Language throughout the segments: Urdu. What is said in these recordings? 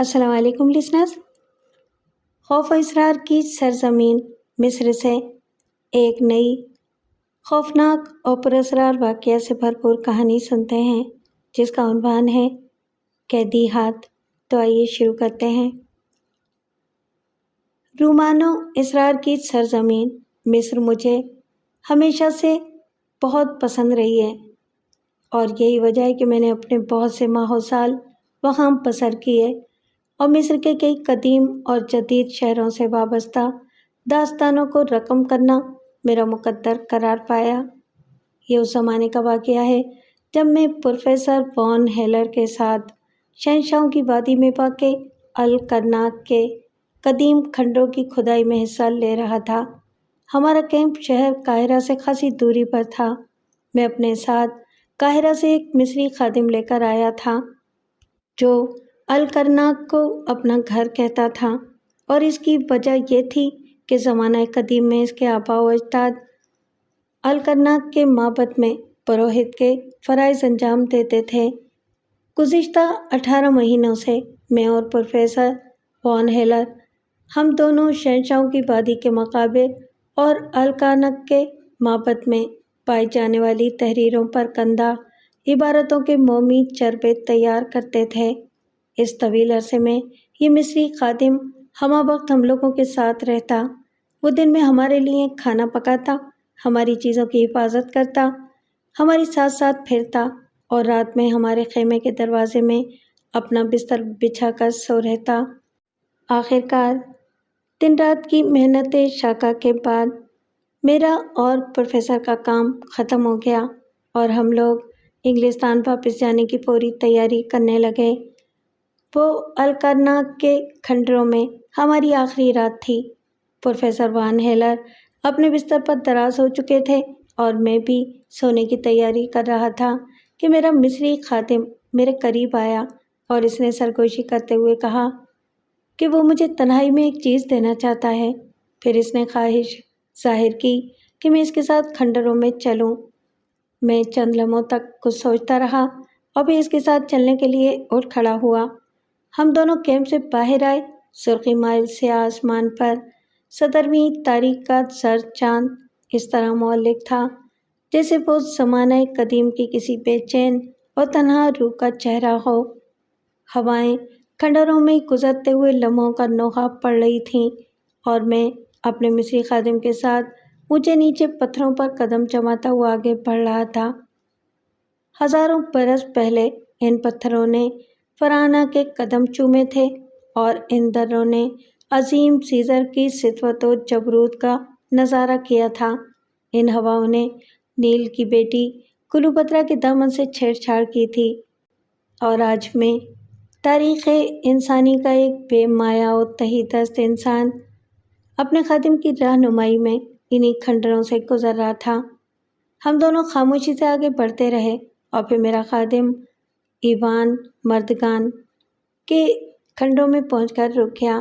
السلام علیکم لسنرز۔ خوف و اسرار کی سرزمین مصر سے ایک نئی خوفناک اور پراسرار واقعہ سے بھرپور کہانی سنتے ہیں جس کا عنوان ہے قیدی ہاتھ۔ تو آئیے شروع کرتے ہیں۔ رومانوں اسرار کی سرزمین مصر مجھے ہمیشہ سے بہت پسند رہی ہے، اور یہی وجہ ہے کہ میں نے اپنے بہت سے ماہ و سال وہاں بسر کیے اور مصر کے کئی قدیم اور جدید شہروں سے وابستہ داستانوں کو رقم کرنا میرا مقدر قرار پایا۔ یہ اس زمانے کا واقعہ ہے جب میں پروفیسر وان ہیلر کے ساتھ شہنشاہوں کی وادی میں واقع الکرناک کے قدیم کھنڈروں کی کھدائی میں حصہ لے رہا تھا۔ ہمارا کیمپ شہر قاہرہ سے خاصی دوری پر تھا۔ میں اپنے ساتھ قاہرہ سے ایک مصری خادم لے کر آیا تھا جو الکرناک کو اپنا گھر کہتا تھا، اور اس کی وجہ یہ تھی کہ زمانہ قدیم میں اس کے آباء و اجداد الکرناک کے معبد میں پروہت کے فرائض انجام دیتے تھے۔ گزشتہ 18 مہینوں سے میں اور پروفیسر وان ہیلر ہم دونوں شہنشاہوں کی وادی کے مقابر اور الکرناک کے معبد میں پائی جانے والی تحریروں پر کندہ عبارتوں کے مومی چربے تیار کرتے تھے۔ اس طویل عرصے میں یہ مصری خادم ہمہ وقت ہم لوگوں کے ساتھ رہتا۔ وہ دن میں ہمارے لیے کھانا پکاتا، ہماری چیزوں کی حفاظت کرتا، ہماری ساتھ ساتھ پھرتا، اور رات میں ہمارے خیمے کے دروازے میں اپنا بستر بچھا کر سو رہتا۔ آخر کار دن رات کی محنت شاقہ کے بعد میرا اور پروفیسر کا کام ختم ہو گیا اور ہم لوگ انگلستان واپس جانے کی فوری تیاری کرنے لگے۔ وہ الکرناک کے کھنڈروں میں ہماری آخری رات تھی۔ پروفیسر وان ہیلر اپنے بستر پر دراز ہو چکے تھے اور میں بھی سونے کی تیاری کر رہا تھا کہ میرا مصری خادم میرے قریب آیا اور اس نے سرگوشی کرتے ہوئے کہا کہ وہ مجھے تنہائی میں ایک چیز دینا چاہتا ہے۔ پھر اس نے خواہش ظاہر کی کہ میں اس کے ساتھ کھنڈروں میں چلوں۔ میں چند لمحوں تک کچھ سوچتا رہا اور پھر اس کے ساتھ چلنے کے لیے اٹھ کھڑا ہوا۔ ہم دونوں کیمپ سے باہر آئے۔ سرخی مائل سیاہ آسمان پر 17ویں تاریخ کا زرد چاند اس طرح معلق تھا جیسے وہ زمانہ قدیم کی کسی بے چین اور تنہا روح کا چہرہ ہو۔ ہوائیں کھنڈروں میں گزرتے ہوئے لمحوں کا نوحہ پڑھ رہی تھیں اور میں اپنے مصری خادم کے ساتھ اونچے نیچے پتھروں پر قدم جماتا ہوا آگے بڑھ رہا تھا۔ ہزاروں برس پہلے ان پتھروں نے فراعنہ کے قدم چومے تھے اور ان دروں نے عظیم سیزر کی سطوت و جبروت کا نظارہ کیا تھا۔ ان ہواؤں نے نیل کی بیٹی کلیوپترا کے دامن سے چھیڑ چھاڑ کی تھی، اور آج میں تاریخ انسانی کا ایک بے مایہ و تہی دست انسان اپنے خادم کی رہنمائی میں انہی کھنڈروں سے گزر رہا تھا۔ ہم دونوں خاموشی سے آگے بڑھتے رہے اور پھر میرا خادم ایوان مردگان کے کھنڈروں میں پہنچ کر رک گیا۔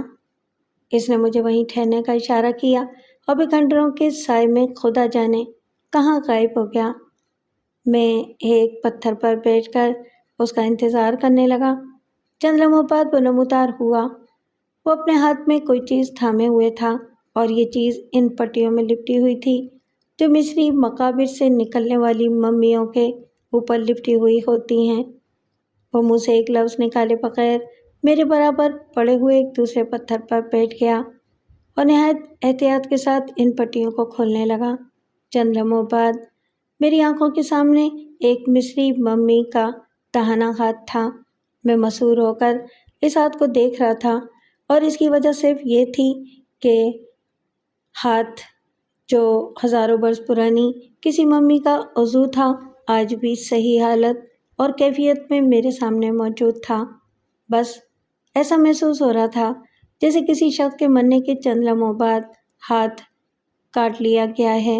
اس نے مجھے وہیں ٹھہرنے کا اشارہ کیا اور پھر کھنڈروں کے سائے میں خدا جانے کہاں غائب ہو گیا۔ میں ایک پتھر پر بیٹھ کر اس کا انتظار کرنے لگا۔ چند لمحوں بعد وہ نمودار ہوا۔ وہ اپنے ہاتھ میں کوئی چیز تھامے ہوئے تھا، اور یہ چیز ان پٹیوں میں لپٹی ہوئی تھی جو مصری مقابر سے نکلنے والی ممیوں کے اوپر لپٹی ہوئی ہوتی ہیں۔ وہ منہ سے ایک لفظ نکالے بغیر میرے برابر پڑے ہوئے ایک دوسرے پتھر پر بیٹھ گیا اور نہایت احتیاط کے ساتھ ان پٹیوں کو کھولنے لگا۔ چند لمحوں بعد میری آنکھوں کے سامنے ایک مصری ممی کا داہنا ہاتھ تھا۔ میں مسحور ہو کر اس ہاتھ کو دیکھ رہا تھا، اور اس کی وجہ صرف یہ تھی کہ ہاتھ جو ہزاروں برس پرانی کسی ممی کا عضو تھا آج بھی صحیح حالت اور کیفیت میں میرے سامنے موجود تھا۔ بس ایسا محسوس ہو رہا تھا جیسے کسی شخص کے مرنے کے چند لمحوں بعد ہاتھ کاٹ لیا گیا ہے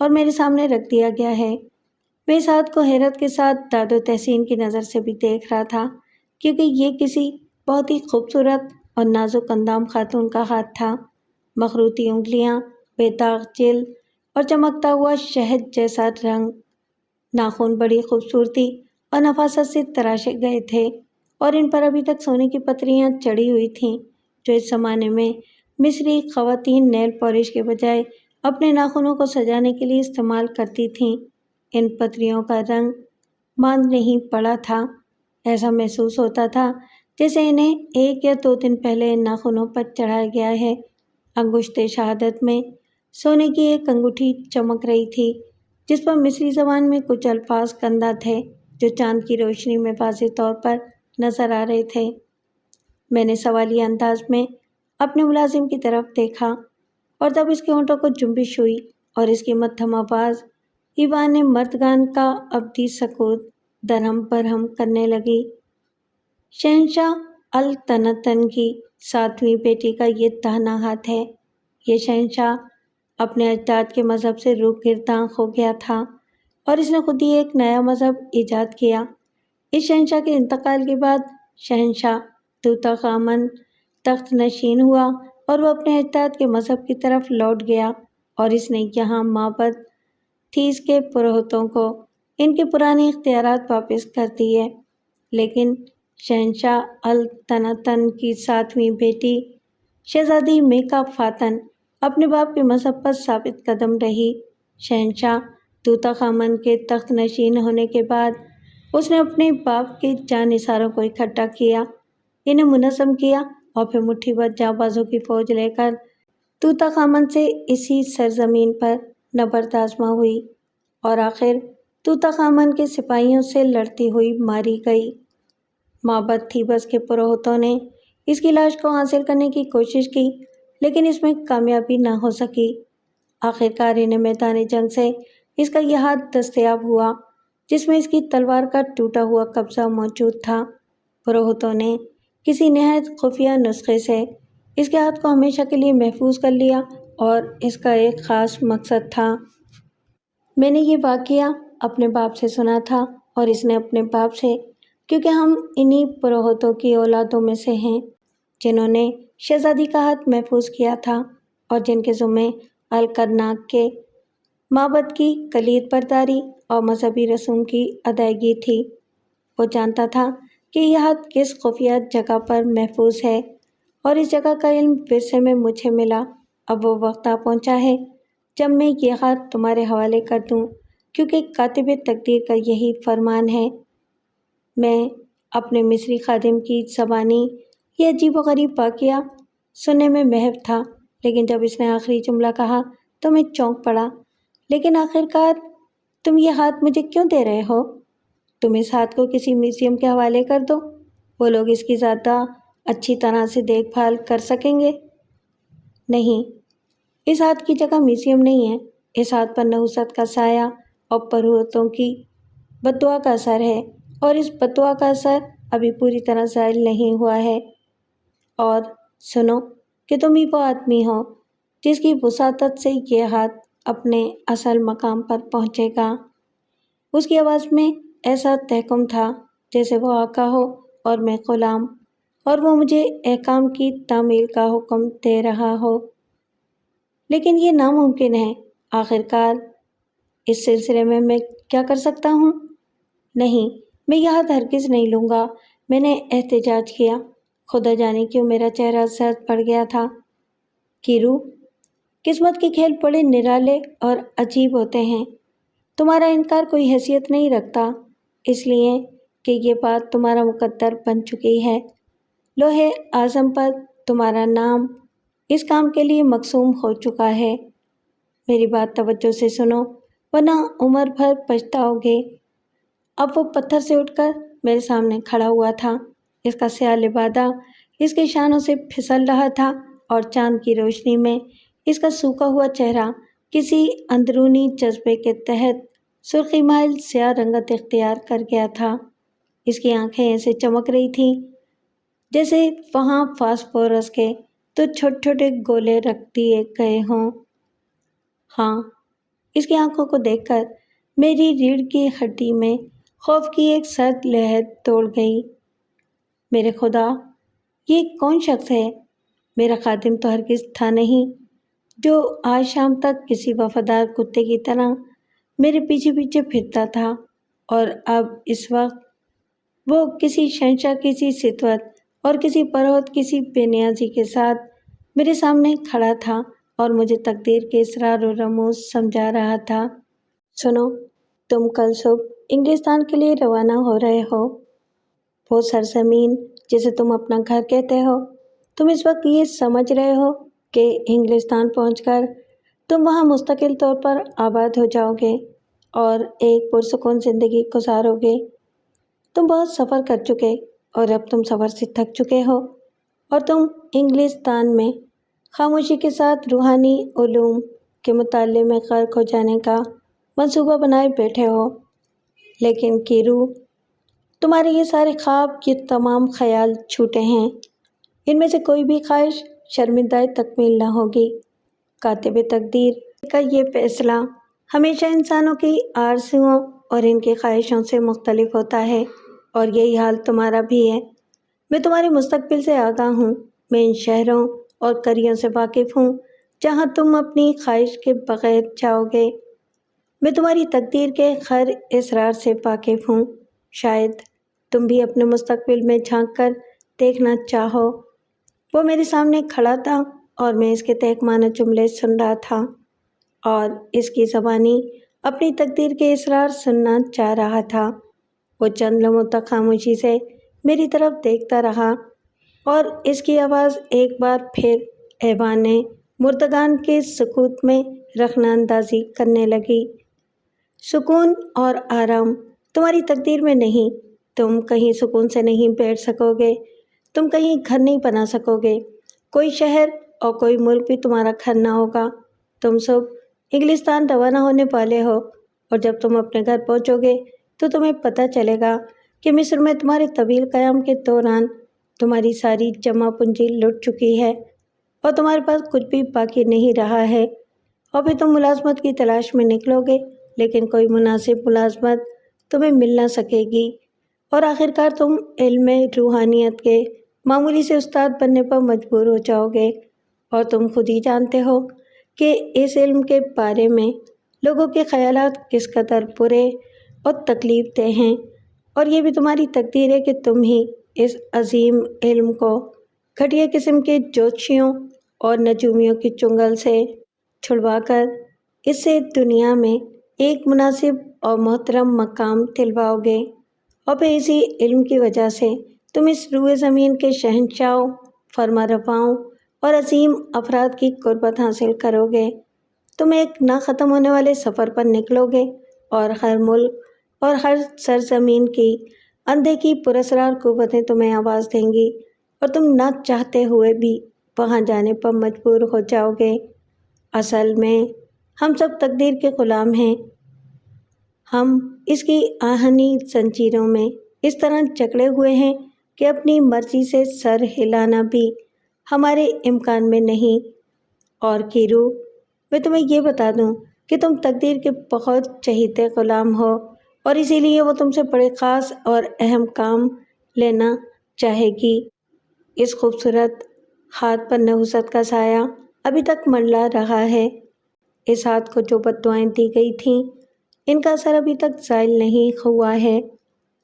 اور میرے سامنے رکھ دیا گیا ہے۔ میں اس ہاتھ کو حیرت کے ساتھ داد و تحسین کی نظر سے بھی دیکھ رہا تھا، کیونکہ یہ کسی بہت ہی خوبصورت اور نازک اندام خاتون کا ہاتھ تھا۔ مخروطی انگلیاں، بے داغ جلد اور چمکتا ہوا شہد جیسا رنگ، ناخن بڑی خوبصورتی اور نفاست سے تراشے گئے تھے، اور ان پر ابھی تک سونے کی پتریاں چڑھی ہوئی تھیں، جو اس زمانے میں مصری خواتین نیل پالش کے بجائے اپنے ناخنوں کو سجانے کے لیے استعمال کرتی تھیں۔ ان پتریوں کا رنگ ماند نہیں پڑا تھا، ایسا محسوس ہوتا تھا جیسے انہیں 1 یا 2 دن پہلے ان ناخنوں پر چڑھایا گیا ہے۔ انگشت شہادت میں سونے کی ایک انگوٹھی چمک رہی تھی، جس پر مصری زبان میں کچھ الفاظ کندہ تھے جو چاند کی روشنی میں واضح طور پر نظر آ رہے تھے۔ میں نے سوالیہ انداز میں اپنے ملازم کی طرف دیکھا اور تب اس کے ہونٹوں کو جنبش ہوئی اور اس کی مدھم آواز ایوان مردگان کا ابدی سکوت درہم برہم کرنے لگی۔ شہنشاہ التنتن کی 7ویں بیٹی کا یہ داہنا ہاتھ ہے۔ یہ شہنشاہ اپنے اجداد کے مذہب سے روح گرداں ہو گیا تھا اور اس نے خود ہی ایک نیا مذہب ایجاد کیا۔ اس شہنشاہ کے انتقال کے بعد شہنشاہ توتنخ آمن تخت نشین ہوا اور وہ اپنے اجداد کے مذہب کی طرف لوٹ گیا، اور اس نے یہاں معبد تھیس کے پروہتوں کو ان کے پرانے اختیارات واپس کر دیے۔ لیکن شہنشاہ التنتن کی 7ویں بیٹی شہزادی میکا فاتن اپنے باپ کے مذہب پر ثابت قدم رہی۔ شہنشاہ توتنخ آمن کے تخت نشین ہونے کے بعد اس نے اپنے باپ کے جانثاروں کو اکٹھا کیا، انہیں منظم کیا اور پھر مٹھی بھر جانبازوں کی فوج لے کر توتنخ آمن سے اسی سرزمین پر نبرد آزما ہوئی اور آخر توتنخ آمن کے سپاہیوں سے لڑتی ہوئی ماری گئی۔ معبد تھیبس کے پروہتوں نے اس کی لاش کو حاصل کرنے کی کوشش کی، لیکن اس میں کامیابی نہ ہو سکی۔ آخرکار انہیں میدان جنگ سے اس کا یہ ہاتھ دستیاب ہوا، جس میں اس کی تلوار کا ٹوٹا ہوا قبضہ موجود تھا۔ پروہتوں نے کسی نہایت خفیہ نسخے سے اس کے ہاتھ کو ہمیشہ کے لیے محفوظ کر لیا، اور اس کا ایک خاص مقصد تھا۔ میں نے یہ واقعہ اپنے باپ سے سنا تھا اور اس نے اپنے باپ سے، کیونکہ ہم انہی پروہتوں کی اولادوں میں سے ہیں جنہوں نے شہزادی کا ہاتھ محفوظ کیا تھا اور جن کے ذمے الکرناک کے معبد کی کلید برداری اور مذہبی رسوم کی ادائیگی تھی۔ وہ جانتا تھا کہ یہ ہاتھ کس خفیہ جگہ پر محفوظ ہے، اور اس جگہ کا علم ورثے میں مجھے ملا۔ اب وہ وقت آ پہنچا ہے جب میں یہ ہاتھ تمہارے حوالے کر دوں، کیونکہ کاتب تقدیر کا یہی فرمان ہے۔ میں اپنے مصری خادم کی زبانی یہ عجیب و غریب واقعہ سننے میں محو تھا، لیکن جب اس نے آخری جملہ کہا تو میں چونک پڑا۔ لیکن آخرکار تم یہ ہاتھ مجھے کیوں دے رہے ہو؟ تم اس ہاتھ کو کسی میوزیم کے حوالے کر دو، وہ لوگ اس کی زیادہ اچھی طرح سے دیکھ بھال کر سکیں گے۔ نہیں، اس ہاتھ کی جگہ میوزیم نہیں ہے۔ اس ہاتھ پر نحوست کا سایہ اور پروہتوں کی بد دعا کا اثر ہے، اور اس بد دعا کا اثر ابھی پوری طرح زائل نہیں ہوا ہے۔ اور سنو کہ تم ہی وہ آدمی ہو جس کی وساطت سے یہ ہاتھ اپنے اصل مقام پر پہنچے گا۔ اس کی آواز میں ایسا تحکم تھا جیسے وہ آقا ہو اور میں غلام، اور وہ مجھے احکام کی تعمیل کا حکم دے رہا ہو۔ لیکن یہ ناممکن ہے۔ آخرکار اس سلسلے میں کیا کر سکتا ہوں؟ نہیں، میں یہ ہاتھ ہرگز نہیں لوں گا، میں نے احتجاج کیا۔ خدا جانے کیوں میرا چہرہ زرد پڑ گیا تھا۔ کیرو، قسمت کے کھیل بڑے نرالے اور عجیب ہوتے ہیں۔ تمہارا انکار کوئی حیثیت نہیں رکھتا، اس لیے کہ یہ بات تمہارا مقدر بن چکی ہے۔ لوح اعظم پر تمہارا نام اس کام کے لیے مقسوم ہو چکا ہے۔ میری بات توجہ سے سنو، ورنہ عمر بھر پچھتاؤ گے۔ اب وہ پتھر سے اٹھ کر میرے سامنے کھڑا ہوا تھا۔ اس کا سیاہ لبادہ اس کے شانوں سے پھسل رہا تھا، اور چاند کی روشنی میں اس کا سوکھا ہوا چہرہ کسی اندرونی جذبے کے تحت سرخی مائل سیاہ رنگت اختیار کر گیا تھا۔ اس کی آنکھیں ایسے چمک رہی تھیں جیسے وہاں فاسفورس کے تو چھوٹے چھوٹے گولے رکھ دیے گئے ہوں۔ ہاں، اس کی آنکھوں کو دیکھ کر میری ریڑھ کی ہڈی میں خوف کی ایک سرد لہر دوڑ گئی۔ میرے خدا، یہ کون شخص ہے؟ میرا خادم تو ہرگز تھا نہیں، جو آج شام تک کسی وفادار کتے کی طرح میرے پیچھے پیچھے پھرتا تھا، اور اب اس وقت وہ کسی شہنشاہ کسی ستوت اور کسی پروت کسی بے نیازی کے ساتھ میرے سامنے کھڑا تھا اور مجھے تقدیر کے اسرار و رموز سمجھا رہا تھا۔ سنو، تم کل صبح انگلستان کے لیے روانہ ہو رہے ہو، وہ سرزمین جسے تم اپنا گھر کہتے ہو۔ تم اس وقت یہ سمجھ رہے ہو کہ انگلستان پہنچ کر تم وہاں مستقل طور پر آباد ہو جاؤ گے اور ایک پرسکون زندگی گزارو گے۔ تم بہت سفر کر چکے اور اب تم سفر سے تھک چکے ہو اور تم انگلستان میں خاموشی کے ساتھ روحانی علوم کے مطالعے میں غرق ہو جانے کا منصوبہ بنائے بیٹھے ہو۔ لیکن کیرو، تمہارے یہ سارے خواب، یہ تمام خیال چھوٹے ہیں۔ ان میں سے کوئی بھی خواہش شرمندہ تکمیل نہ ہوگی۔ کاتب تقدیر کا یہ فیصلہ ہمیشہ انسانوں کی آرزوؤں اور ان کی خواہشوں سے مختلف ہوتا ہے، اور یہی حال تمہارا بھی ہے۔ میں تمہارے مستقبل سے آگاہ ہوں۔ میں ان شہروں اور قریوں سے واقف ہوں جہاں تم اپنی خواہش کے بغیر جاؤ گے۔ میں تمہاری تقدیر کے ہر اسرار سے واقف ہوں۔ شاید تم بھی اپنے مستقبل میں جھانک کر دیکھنا چاہو۔ وہ میرے سامنے کھڑا تھا اور میں اس کے تہکمانہ جملے سن رہا تھا اور اس کی زبانی اپنی تقدیر کے اسرار سننا چاہ رہا تھا۔ وہ چند لمحوں تک خاموشی سے میری طرف دیکھتا رہا اور اس کی آواز ایک بار پھر ایوان مردگان کے سکوت میں رخنہ اندازی کرنے لگی۔ سکون اور آرام تمہاری تقدیر میں نہیں۔ تم کہیں سکون سے نہیں بیٹھ سکو گے، تم کہیں گھر نہیں بنا سکو گے، کوئی شہر اور کوئی ملک بھی تمہارا گھر نہ ہوگا۔ تم سب انگلستان روانہ ہونے والے ہو اور جب تم اپنے گھر پہنچو گے تو تمہیں پتہ چلے گا کہ مصر میں تمہارے طویل قیام کے دوران تمہاری ساری جمع پونجی لٹ چکی ہے اور تمہارے پاس کچھ بھی باقی نہیں رہا ہے، اور پھر تم ملازمت کی تلاش میں نکلو گے، لیکن کوئی مناسب ملازمت تمہیں مل نہ سکے گی، اور آخرکار تم علم روحانیت کے معمولی سے استاد بننے پر مجبور ہو جاؤ گے، اور تم خود ہی جانتے ہو کہ اس علم کے بارے میں لوگوں کے خیالات کس قدر برے اور تکلیف دہ ہیں، اور یہ بھی تمہاری تقدیر ہے کہ تم ہی اس عظیم علم کو گھٹیا قسم کے جوتشیوں اور نجومیوں کی چنگل سے چھڑوا کر اس سے دنیا میں ایک مناسب اور محترم مقام دلواؤ گے، اور پھر اسی علم کی وجہ سے تم اس روئے زمین کے شہنشاہوں، فرما رواؤں اور عظیم افراد کی قربت حاصل کرو گے۔ تم ایک نہ ختم ہونے والے سفر پر نکلو گے اور ہر ملک اور ہر سرزمین کی اندھے کی پراسرار قوتیں تمہیں آواز دیں گی اور تم نہ چاہتے ہوئے بھی وہاں جانے پر مجبور ہو جاؤ گے۔ اصل میں ہم سب تقدیر کے غلام ہیں۔ ہم اس کی آہنی زنجیروں میں اس طرح جکڑے ہوئے ہیں کہ اپنی مرضی سے سر ہلانا بھی ہمارے امکان میں نہیں۔ اور کیرو، میں تمہیں یہ بتا دوں کہ تم تقدیر کے بہت چہیتے غلام ہو، اور اسی لیے وہ تم سے بڑے خاص اور اہم کام لینا چاہے گی۔ اس خوبصورت ہاتھ پر نحوست کا سایہ ابھی تک منڈلا رہا ہے۔ اس ہاتھ کو جو بددعائیں دی گئی تھیں، ان کا اثر ابھی تک زائل نہیں ہوا ہے۔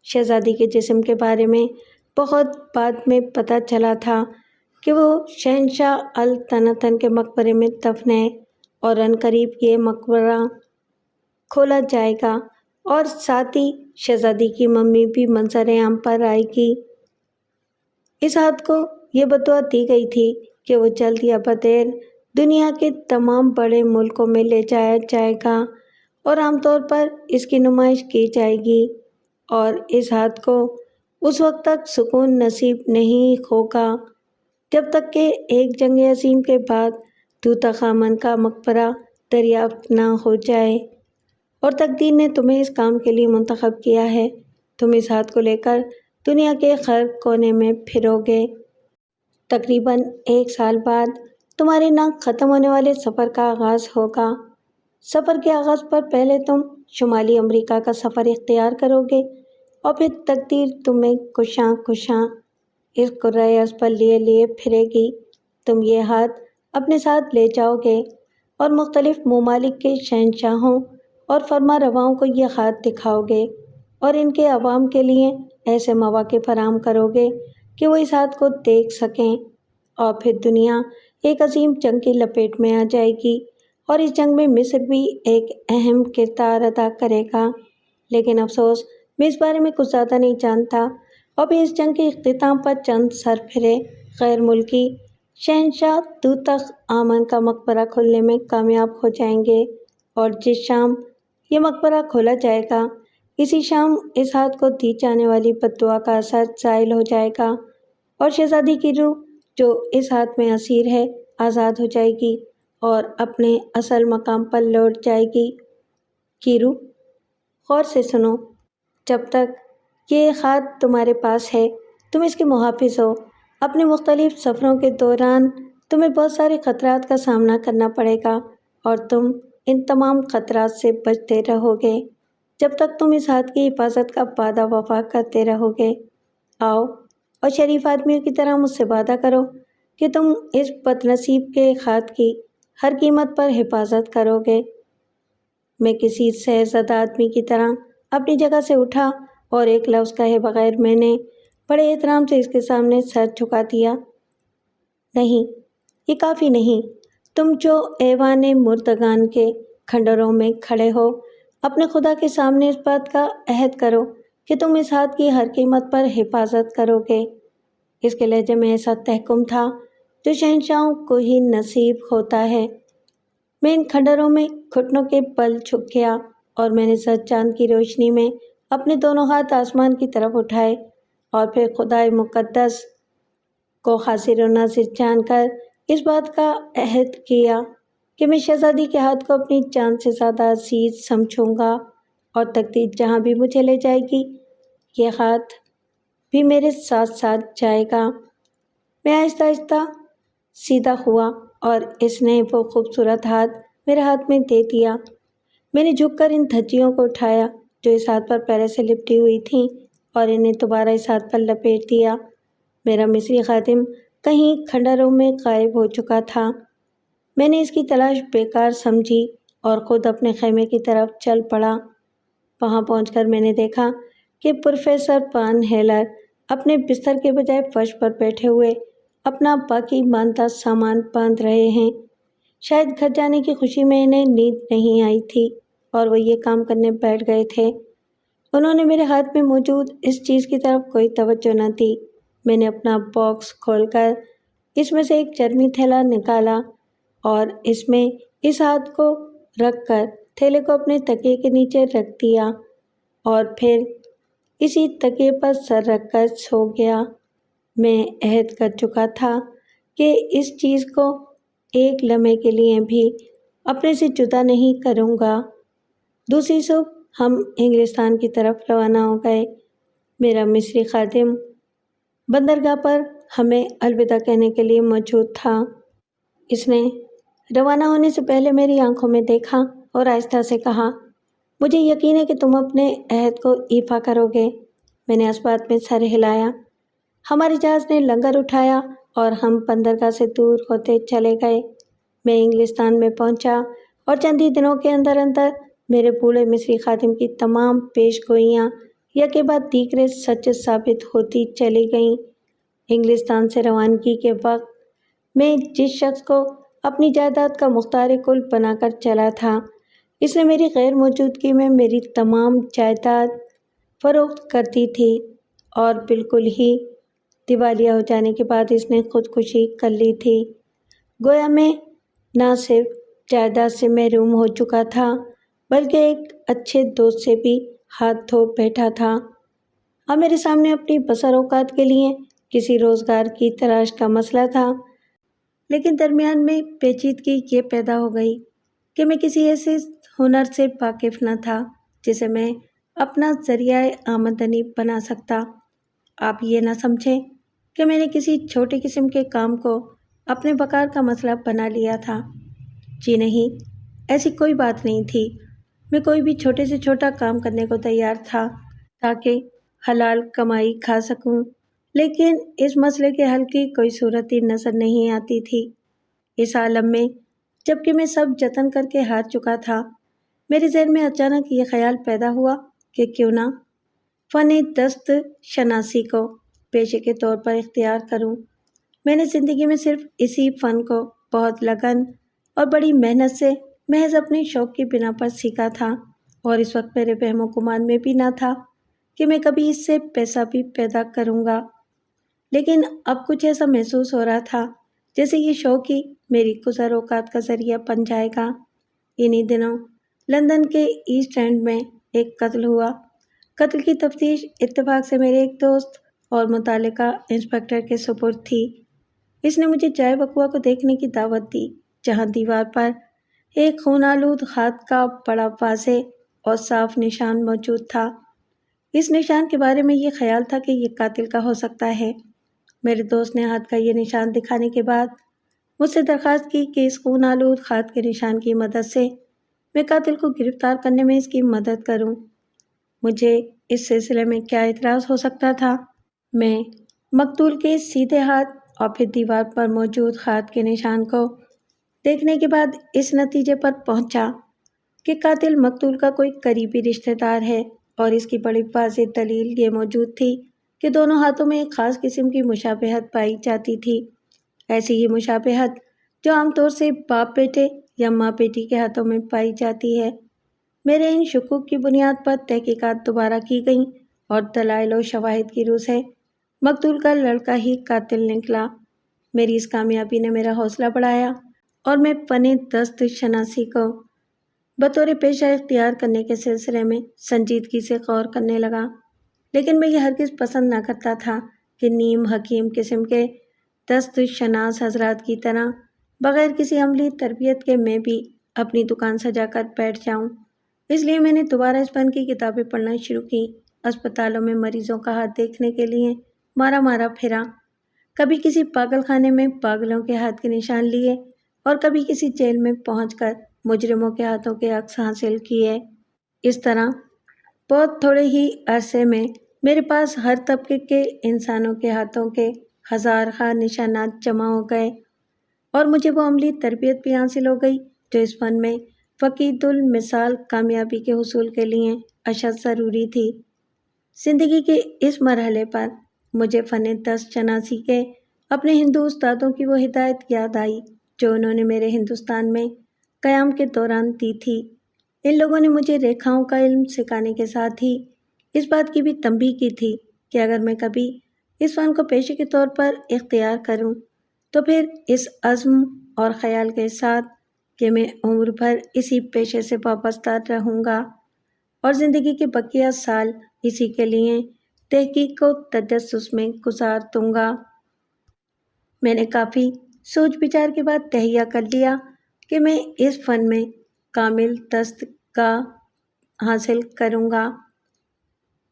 شہزادی کے جسم کے بارے میں بہت بعد میں پتہ چلا تھا کہ وہ شہنشاہ الطنطن کے مقبرے میں دفن ہے، اور عنقریب یہ مقبرہ کھولا جائے گا اور ساتھ ہی شہزادی کی ممی بھی منظر عام پر آئے گی۔ اس ہاتھ کو یہ بددعا دی گئی تھی کہ وہ جلد یا بدیر دنیا کے تمام بڑے ملکوں میں لے جایا جائے گا اور عام طور پر اس کی نمائش کی جائے گی، اور اس ہاتھ کو اس وقت تک سکون نصیب نہیں ہوگا جب تک کہ ایک جنگ عظیم کے بعد توتا خامن کا مقبرہ دریافت نہ ہو جائے، اور تقدیر نے تمہیں اس کام کے لیے منتخب کیا ہے۔ تم اس ہاتھ کو لے کر دنیا کے ہر کونے میں پھرو گے۔ تقریباً 1 سال بعد تمہارے نہ ختم ہونے والے سفر کا آغاز ہوگا۔ سفر کے آغاز پر پہلے تم شمالی امریکہ کا سفر اختیار کرو گے، اور پھر تقدیر تمہیں کشاں کشاں اس قرۂ ارض پر لیے لیے پھرے گی۔ تم یہ ہاتھ اپنے ساتھ لے جاؤ گے اور مختلف ممالک کے شہنشاہوں اور فرما رواؤں کو یہ ہاتھ دکھاؤ گے، اور ان کے عوام کے لیے ایسے مواقع فراہم کرو گے کہ وہ اس ہاتھ کو دیکھ سکیں، اور پھر دنیا ایک عظیم جنگ کی لپیٹ میں آ جائے گی، اور اس جنگ میں مصر بھی ایک اہم کردار ادا کرے گا۔ لیکن افسوس، میں اس بارے میں کچھ زیادہ نہیں جانتا۔ اور پھر اس جنگ کے اختتام پر چند سرفرے غیر ملکی شہنشاہ توتخ آمن کا مقبرہ کھولنے میں کامیاب ہو جائیں گے، اور جس شام یہ مقبرہ کھولا جائے گا، اسی شام اس ہاتھ کو دی جانے والی بد دعا کا اثر زائل ہو جائے گا، اور شہزادی کی روح جو اس ہاتھ میں اسیر ہے آزاد ہو جائے گی اور اپنے اصل مقام پر لوٹ جائے گی۔ کیرو، غور سے سنو۔ جب تک یہ ہاتھ تمہارے پاس ہے، تم اس کے محافظ ہو۔ اپنے مختلف سفروں کے دوران تمہیں بہت سارے خطرات کا سامنا کرنا پڑے گا، اور تم ان تمام خطرات سے بچتے رہو گے جب تک تم اس ہاتھ کی حفاظت کا وعدہ وفا کرتے رہو گے۔ آؤ اور شریف آدمیوں کی طرح مجھ سے وعدہ کرو کہ تم اس بد نصیب کے ہاتھ کی ہر قیمت پر حفاظت کرو گے۔ میں کسی شہزادہ آدمی کی طرح اپنی جگہ سے اٹھا اور ایک لفظ کہے بغیر میں نے بڑے احترام سے اس کے سامنے سر جھکا دیا۔ نہیں، یہ کافی نہیں۔ تم جو ایوان مردگان کے کھنڈروں میں کھڑے ہو، اپنے خدا کے سامنے اس بات کا عہد کرو کہ تم اس ہاتھ کی ہر قیمت پر حفاظت کرو گے۔ اس کے لہجے میں ایسا تحکم تھا جو شہنشاہوں کو ہی نصیب ہوتا ہے۔ میں ان کھنڈروں میں گھٹنوں کے بل جھک گیا، اور میں نے سچ چاند کی روشنی میں اپنے دونوں ہاتھ آسمان کی طرف اٹھائے، اور پھر خدائے مقدس کو حاضر و ناظر جان کر اس بات کا عہد کیا کہ میں شہزادی کے ہاتھ کو اپنی جان سے زیادہ عزیز سمجھوں گا، اور تقدیر جہاں بھی مجھے لے جائے گی، یہ ہاتھ بھی میرے ساتھ ساتھ جائے گا۔ میں آہستہ آہستہ سیدھا ہوا، اور اس نے وہ خوبصورت ہاتھ میرے ہاتھ میں دے دیا۔ میں نے جھک کر ان دھجیوں کو اٹھایا جو اس ہاتھ پر پہلے سے لپٹی ہوئی تھیں، اور انہیں دوبارہ اس ہاتھ پر لپیٹ دیا۔ میرا مصری خادم کہیں کھنڈروں میں غائب ہو چکا تھا۔ میں نے اس کی تلاش بیکار سمجھی اور خود اپنے خیمے کی طرف چل پڑا۔ وہاں پہنچ کر میں نے دیکھا کہ پروفیسر پان ہیلر اپنے بستر کے بجائے فرش پر بیٹھے ہوئے اپنا باقی ماندہ سامان باندھ رہے ہیں۔ شاید گھر جانے کی خوشی میں انہیں نیند نہیں آئی تھی، اور وہ یہ کام کرنے بیٹھ گئے تھے۔ انہوں نے میرے ہاتھ میں موجود اس چیز کی طرف کوئی توجہ نہ دی۔ میں نے اپنا باکس کھول کر اس میں سے ایک چرمی تھیلا نکالا، اور اس میں اس ہاتھ کو رکھ کر تھیلے کو اپنے تکیے کے نیچے رکھ دیا، اور پھر اسی تکیے پر سر رکھ کر سو گیا۔ میں عہد کر چکا تھا کہ اس چیز کو ایک لمحے کے لیے بھی اپنے سے جدا نہیں کروں گا۔ دوسری صبح ہم انگلستان کی طرف روانہ ہو گئے۔ میرا مصری خادم بندرگاہ پر ہمیں الوداع کہنے کے لیے موجود تھا۔ اس نے روانہ ہونے سے پہلے میری آنکھوں میں دیکھا اور آہستہ سے کہا، مجھے یقین ہے کہ تم اپنے عہد کو ایفا کرو گے۔ میں نے اس بات میں سر ہلایا۔ ہمارے جہاز نے لنگر اٹھایا اور ہم بندرگاہ سے دور ہوتے چلے گئے۔ میں انگلستان میں پہنچا، اور چند ہی دنوں کے اندر اندر میرے بوڑھے مصری خادم کی تمام پیش گوئیاں یکے بعد دیگرے سچ ثابت ہوتی چلی گئیں۔ انگلستان سے روانگی کے وقت میں جس شخص کو اپنی جائیداد کا مختار کل بنا کر چلا تھا، اس نے میری غیر موجودگی میں میری تمام جائیداد فروخت کر دی تھی، اور بالکل ہی دیوالیہ ہو جانے کے بعد اس نے خودکشی کر لی تھی۔ گویا میں نہ صرف جائیداد سے محروم ہو چکا تھا، بلکہ ایک اچھے دوست سے بھی ہاتھ دھو بیٹھا تھا۔ اب میرے سامنے اپنی بسر اوقات کے لیے کسی روزگار کی تلاش کا مسئلہ تھا، لیکن درمیان میں پیچیدگی یہ پیدا ہو گئی کہ میں کسی ایسے ہنر سے واقف نہ تھا جسے میں اپنا ذریعہ آمدنی بنا سکتا۔ آپ یہ نہ سمجھیں کہ میں نے کسی چھوٹی قسم کے کام کو اپنے وقار کا مسئلہ بنا لیا تھا۔ جی نہیں، ایسی کوئی بات نہیں تھی۔ میں کوئی بھی چھوٹے سے چھوٹا کام کرنے کو تیار تھا تاکہ حلال کمائی کھا سکوں، لیکن اس مسئلے کے حل کی کوئی صورت ہی نظر نہیں آتی تھی۔ اس عالم میں جبکہ میں سب جتن کر کے ہار چکا تھا، میرے ذہن میں اچانک یہ خیال پیدا ہوا کہ کیوں نہ فن دست شناسی کو پیشے کے طور پر اختیار کروں۔ میں نے زندگی میں صرف اسی فن کو بہت لگن اور بڑی محنت سے محض اپنے شوق کی بنا پر سیکھا تھا، اور اس وقت میرے وہم و گمان میں بھی نہ تھا کہ میں کبھی اس سے پیسہ بھی پیدا کروں گا۔ لیکن اب کچھ ایسا محسوس ہو رہا تھا جیسے یہ شوق ہی میری گزر اوقات کا ذریعہ بن جائے گا۔ انہی دنوں لندن کے ایسٹ اینڈ میں ایک قتل ہوا۔ قتل کی تفتیش اتفاق سے میرے ایک دوست اور متعلقہ انسپکٹر کے سپرد تھی۔ اس نے مجھے جائے وقوع کو دیکھنے کی دعوت دی، جہاں دیوار پر ایک خون آلود ہاتھ کا بڑا واضح اور صاف نشان موجود تھا۔ اس نشان کے بارے میں یہ خیال تھا کہ یہ قاتل کا ہو سکتا ہے۔ میرے دوست نے ہاتھ کا یہ نشان دکھانے کے بعد مجھ سے درخواست کی کہ اس خون آلود ہاتھ کے نشان کی مدد سے میں قاتل کو گرفتار کرنے میں اس کی مدد کروں۔ مجھے اس سلسلے میں کیا اعتراض ہو سکتا تھا؟ میں مقتول کے سیدھے ہاتھ اور پھر دیوار پر موجود ہاتھ کے نشان کو دیکھنے کے بعد اس نتیجے پر پہنچا کہ قاتل مقتول کا کوئی قریبی رشتہ دار ہے، اور اس کی بڑی واضح دلیل یہ موجود تھی کہ دونوں ہاتھوں میں ایک خاص قسم کی مشابہت پائی جاتی تھی، ایسی ہی مشابہت جو عام طور سے باپ بیٹے یا ماں بیٹی کے ہاتھوں میں پائی جاتی ہے۔ میرے ان شکوک کی بنیاد پر تحقیقات دوبارہ کی گئیں، اور دلائل و شواہد کی روح سے مقتول کا لڑکا ہی قاتل نکلا۔ میری اس کامیابی نے میرا حوصلہ بڑھایا، اور میں فن دست شناسی کو بطور پیشہ اختیار کرنے کے سلسلے میں سنجیدگی سے غور کرنے لگا۔ لیکن میں یہ ہرگز پسند نہ کرتا تھا کہ نیم حکیم قسم کے دست شناس حضرات کی طرح بغیر کسی عملی تربیت کے میں بھی اپنی دکان سجا کر بیٹھ جاؤں۔ اس لیے میں نے دوبارہ اس فن کی کتابیں پڑھنا شروع کی، اسپتالوں میں مریضوں کا ہاتھ دیکھنے کے لیے مارا پھرا، کبھی کسی پاگل خانے میں پاگلوں کے ہاتھ کے نشان لیے، اور کبھی کسی جیل میں پہنچ کر مجرموں کے ہاتھوں کے عکس حاصل کیے۔ اس طرح بہت تھوڑے ہی عرصے میں میرے پاس ہر طبقے کے انسانوں کے ہاتھوں کے ہزارہ نشانات جمع ہو گئے، اور مجھے وہ عملی تربیت بھی حاصل ہو گئی جو اس فن میں فقید المثال کامیابی کے حصول کے لیے اشد ضروری تھی۔ زندگی کے اس مرحلے پر مجھے فن دست شناسی کے اپنے ہندو استادوں کی وہ ہدایت یاد آئی جو انہوں نے میرے ہندوستان میں قیام کے دوران دی تھی۔ ان لوگوں نے مجھے ریکھاؤں کا علم سکھانے کے ساتھ ہی اس بات کی بھی تنبیہ کی تھی کہ اگر میں کبھی اس فن کو پیشے کے طور پر اختیار کروں تو پھر اس عزم اور خیال کے ساتھ کہ میں عمر بھر اسی پیشے سے وابستہ رہوں گا اور زندگی کے بقیہ سال اسی کے لیے تحقیق و تجسس میں گزار دوں گا۔ میں نے کافی سوچ بچار کے بعد تہیہ کر لیا کہ میں اس فن میں کامل دستگاہ حاصل کروں گا،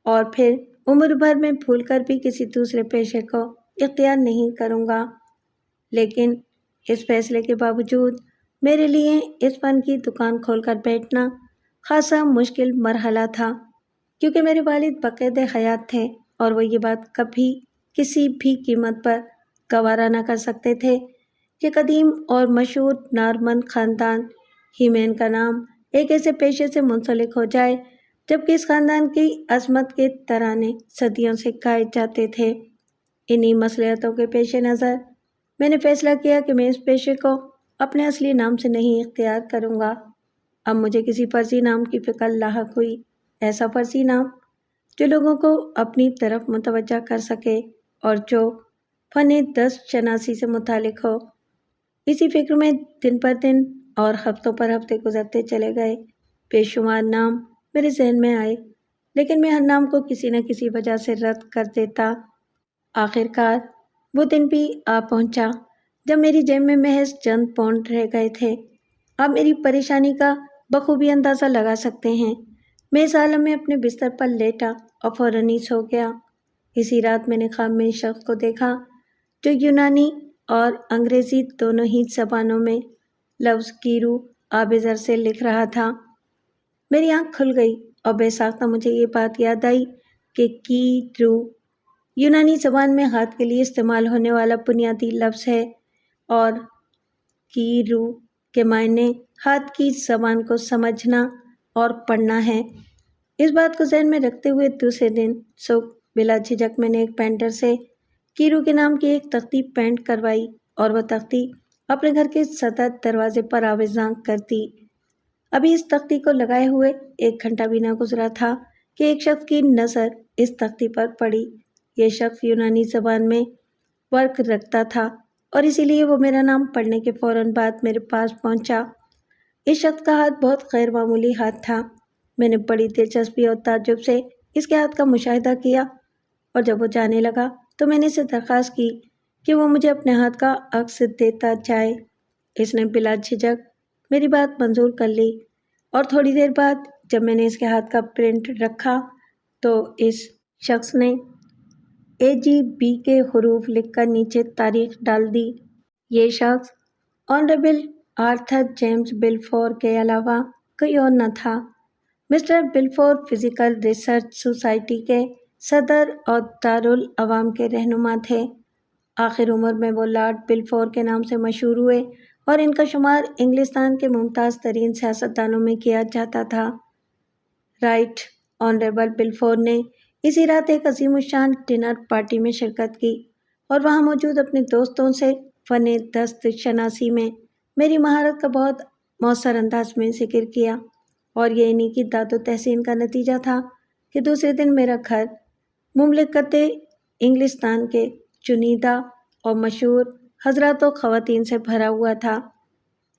اور پھر عمر بھر میں بھول کر بھی کسی دوسرے پیشے کو اختیار نہیں کروں گا۔ لیکن اس فیصلے کے باوجود میرے لیے اس فن کی دکان کھول کر بیٹھنا خاصا مشکل مرحلہ تھا، کیونکہ میرے والد باقاعدہ حیات تھے، اور وہ یہ بات کبھی کسی بھی قیمت پر گوارا نہ کر سکتے تھے کہ قدیم اور مشہور نارمن خاندان ہیمین کا نام ایک ایسے پیشے سے منسلک ہو جائے جبکہ اس خاندان کی عظمت کے ترانے صدیوں سے گائے جاتے تھے۔ انہی مصلحتوں کے پیش نظر میں نے فیصلہ کیا کہ میں اس پیشے کو اپنے اصلی نام سے نہیں اختیار کروں گا۔ اب مجھے کسی فرضی نام کی فکر لاحق ہوئی، ایسا فرضی نام جو لوگوں کو اپنی طرف متوجہ کر سکے اور جو فن دست شناسی سے متعلق ہو۔ اسی فکر میں دن پر دن اور ہفتوں پر ہفتے گزرتے چلے گئے۔ بے شمار نام میرے ذہن میں آئے، لیکن میں ہر نام کو کسی نہ کسی وجہ سے رد کر دیتا۔ آخر کار وہ دن بھی آ پہنچا جب میری جیب میں محض چند پونڈ رہ گئے تھے۔ آپ میری پریشانی کا بخوبی اندازہ لگا سکتے ہیں۔ میں اس عالم میں اپنے بستر پر لیٹا اور فوراً ہی سو گیا۔ اسی رات میں نے خواب میں اس شخص کو دیکھا جو یونانی اور انگریزی دونوں ہی زبانوں میں لفظ کیرو آب زر سے لکھ رہا تھا۔ میری آنکھ کھل گئی اور بے ساختہ مجھے یہ بات یاد آئی کہ کیرو یونانی زبان میں ہاتھ کے لیے استعمال ہونے والا بنیادی لفظ ہے، اور کیرو کے معنی ہاتھ کی زبان کو سمجھنا اور پڑھنا ہے۔ اس بات کو ذہن میں رکھتے ہوئے دوسرے دن صبح بلا جھجک میں نے ایک پینٹر سے کیرو کے نام کی ایک تختی پینٹ کروائی اور وہ تختی اپنے گھر کے سطح دروازے پر آویزاں کرتی۔ ابھی اس تختی کو لگائے ہوئے 1 گھنٹہ بھی نہ گزرا تھا کہ ایک شخص کی نظر اس تختی پر پڑی۔ یہ شخص یونانی زبان میں ورک رکھتا تھا اور اسی لیے وہ میرا نام پڑھنے کے فوراً بعد میرے پاس پہنچا۔ اس شخص کا ہاتھ بہت غیر معمولی ہاتھ تھا۔ میں نے بڑی دلچسپی اور تعجب سے اس کے ہاتھ کا مشاہدہ کیا اور جب وہ جانے لگا تو میں نے اسے درخواست کی کہ وہ مجھے اپنے ہاتھ کا عکس دیتا جائے۔ اس نے بلا جھجک میری بات منظور کر لی اور تھوڑی دیر بعد جب میں نے اس کے ہاتھ کا پرنٹ رکھا تو اس شخص نے AGB کے حروف لکھ کر نیچے تاریخ ڈال دی۔ یہ شخص آنریبل آرتھر جیمز بلفور کے علاوہ کوئی اور نہ تھا۔ مسٹر بلفور فزیکل ریسرچ سوسائٹی کے صدر اور دارالعوام کے رہنما تھے۔ آخر عمر میں وہ لارڈ بلفور کے نام سے مشہور ہوئے اور ان کا شمار انگلستان کے ممتاز ترین سیاستدانوں میں کیا جاتا تھا۔ رائٹ آنریبل بلفور نے اسی رات ایک عظیم الشان ڈنر پارٹی میں شرکت کی اور وہاں موجود اپنے دوستوں سے فن دست شناسی میں میری مہارت کا بہت مؤثر انداز میں ذکر کیا، اور یہ انہی کی داد و تحسین کا نتیجہ تھا کہ دوسرے دن میرا گھر مملکت انگلستان کے چنیدہ اور مشہور حضرات و خواتین سے بھرا ہوا تھا۔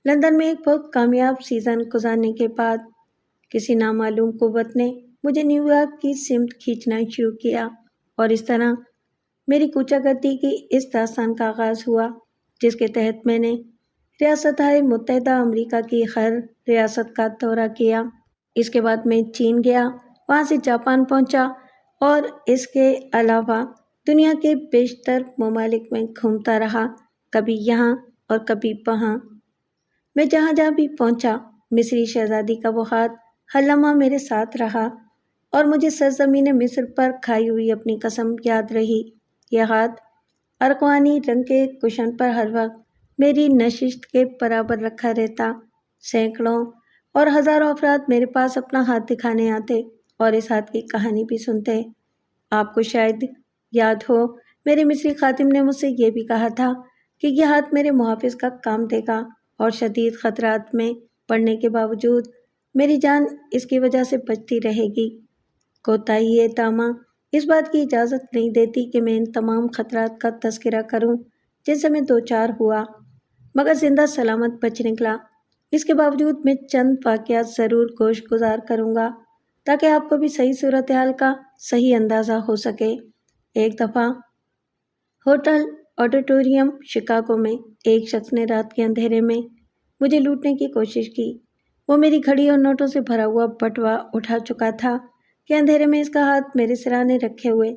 لندن میں ایک بہت کامیاب سیزن گزارنے کے بعد کسی نامعلوم قوت نے مجھے نیو یارک کی سمت کھینچنا شروع کیا اور اس طرح میری کوچہ گردی کی اس داستان کا آغاز ہوا جس کے تحت میں نے ریاستہائے متحدہ امریکہ کی ہر ریاست کا دورہ کیا۔ اس کے بعد میں چین گیا، وہاں سے جاپان پہنچا اور اس کے علاوہ دنیا کے بیشتر ممالک میں گھومتا رہا، کبھی یہاں اور کبھی وہاں۔ میں جہاں جہاں بھی پہنچا مصری شہزادی کا وہ ہاتھ ہر لمحہ میرے ساتھ رہا اور مجھے سرزمین مصر پر کھائی ہوئی اپنی قسم یاد رہی۔ یہ ہاتھ ارغوانی رنگ کے کشن پر ہر وقت میری نشست کے برابر رکھا رہتا۔ سینکڑوں اور ہزاروں افراد میرے پاس اپنا ہاتھ دکھانے آتے اور اس ہاتھ کی کہانی بھی سنتے۔ آپ کو شاید یاد ہو میرے مصری خادم نے مجھ سے یہ بھی کہا تھا کہ یہ ہاتھ میرے محافظ کا کام دے گا اور شدید خطرات میں پڑنے کے باوجود میری جان اس کی وجہ سے بچتی رہے گی۔ کوتاہی دامہ اس بات کی اجازت نہیں دیتی کہ میں ان تمام خطرات کا تذکرہ کروں جن سے میں دوچار ہوا، مگر زندہ سلامت بچ نکلا۔ اس کے باوجود میں چند واقعات ضرور گوش گزار کروں گا تاکہ آپ کو بھی صحیح صورتحال کا صحیح اندازہ ہو سکے۔ ایک دفعہ ہوٹل آڈیٹوریم شکاگو میں ایک شخص نے رات کے اندھیرے میں مجھے لوٹنے کی کوشش کی۔ وہ میری گھڑی اور نوٹوں سے بھرا ہوا بٹوا اٹھا چکا تھا کہ اندھیرے میں اس کا ہاتھ میرے سرانے رکھے ہوئے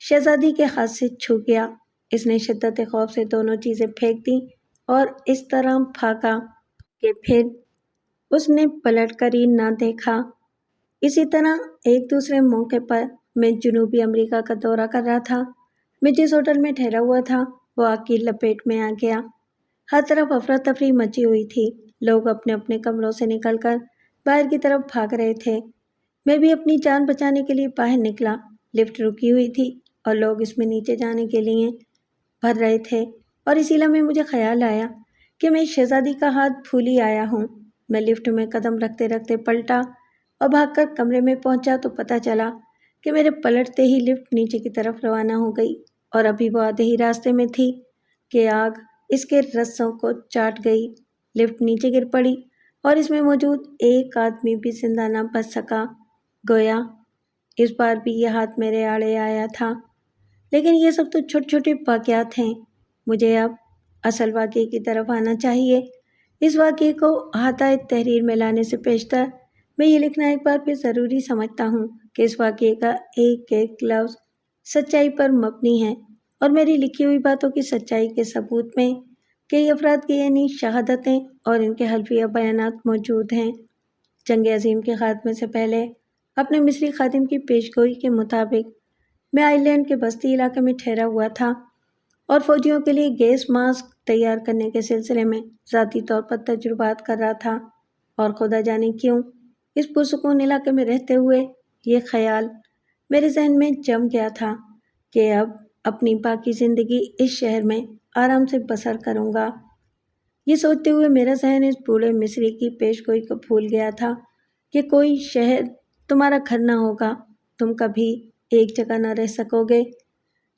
شہزادی کے ہاتھ سے چھو گیا۔ اس نے شدت خوف سے دونوں چیزیں پھینک دیں اور اس طرح بھاگا کہ پھر اس نے پلٹ کر ہی نہ دیکھا۔ اسی طرح ایک دوسرے موقع پر میں جنوبی امریکہ کا دورہ کر رہا تھا۔ میں جس ہوٹل میں ٹھہرا ہوا تھا وہ آگ کی لپیٹ میں آ گیا۔ ہر طرف افراتفری مچی ہوئی تھی، لوگ اپنے اپنے کمروں سے نکل کر باہر کی طرف بھاگ رہے تھے۔ میں بھی اپنی جان بچانے کے لیے باہر نکلا۔ لفٹ رکی ہوئی تھی اور لوگ اس میں نیچے جانے کے لیے بھر رہے تھے، اور اسی لمحے مجھے خیال آیا کہ میں شہزادی کا ہاتھ بھول ہی آیا ہوں۔ میں لفٹ میں قدم رکھتے رکھتے پلٹا اور بھاگ کر کمرے میں پہنچا تو پتہ چلا کہ میرے پلٹتے ہی لفٹ نیچے کی طرف روانہ ہو گئی اور ابھی وہ آدھے ہی راستے میں تھی کہ آگ اس کے رسوں کو چاٹ گئی۔ لفٹ نیچے گر پڑی اور اس میں موجود ایک آدمی بھی زندہ نہ بچ سکا۔ گویا اس بار بھی یہ ہاتھ میرے آڑے آیا تھا۔ لیکن یہ سب تو چھوٹے چھوٹے واقعات ہیں، مجھے اب اصل واقعے کی طرف آنا چاہیے۔ اس واقعے کو احاطہ تحریر میں لانے سے پیشتر میں یہ لکھنا ایک بار پھر ضروری سمجھتا ہوں کہ اس واقعے کا ایک ایک لفظ سچائی پر مبنی ہے اور میری لکھی ہوئی باتوں کی سچائی کے ثبوت میں کئی افراد کی یعنی شہادتیں اور ان کے حلفیہ بیانات موجود ہیں۔ جنگ عظیم کے خاتمے سے پہلے اپنے مصری خادم کی پیشگوئی کے مطابق میں آئرلینڈ کے بستی علاقے میں ٹھہرا ہوا تھا اور فوجیوں کے لیے گیس ماسک تیار کرنے کے سلسلے میں ذاتی طور پر تجربات کر رہا تھا، اور خدا جانے کیوں اس پرسکون علاقے میں رہتے ہوئے یہ خیال میرے ذہن میں جم گیا تھا کہ اب اپنی باقی زندگی اس شہر میں آرام سے بسر کروں گا۔ یہ سوچتے ہوئے میرا ذہن اس بوڑھے مصری کی پیش گوئی کو بھول گیا تھا کہ کوئی شہر تمہارا گھر نہ ہوگا، تم کبھی ایک جگہ نہ رہ سکو گے،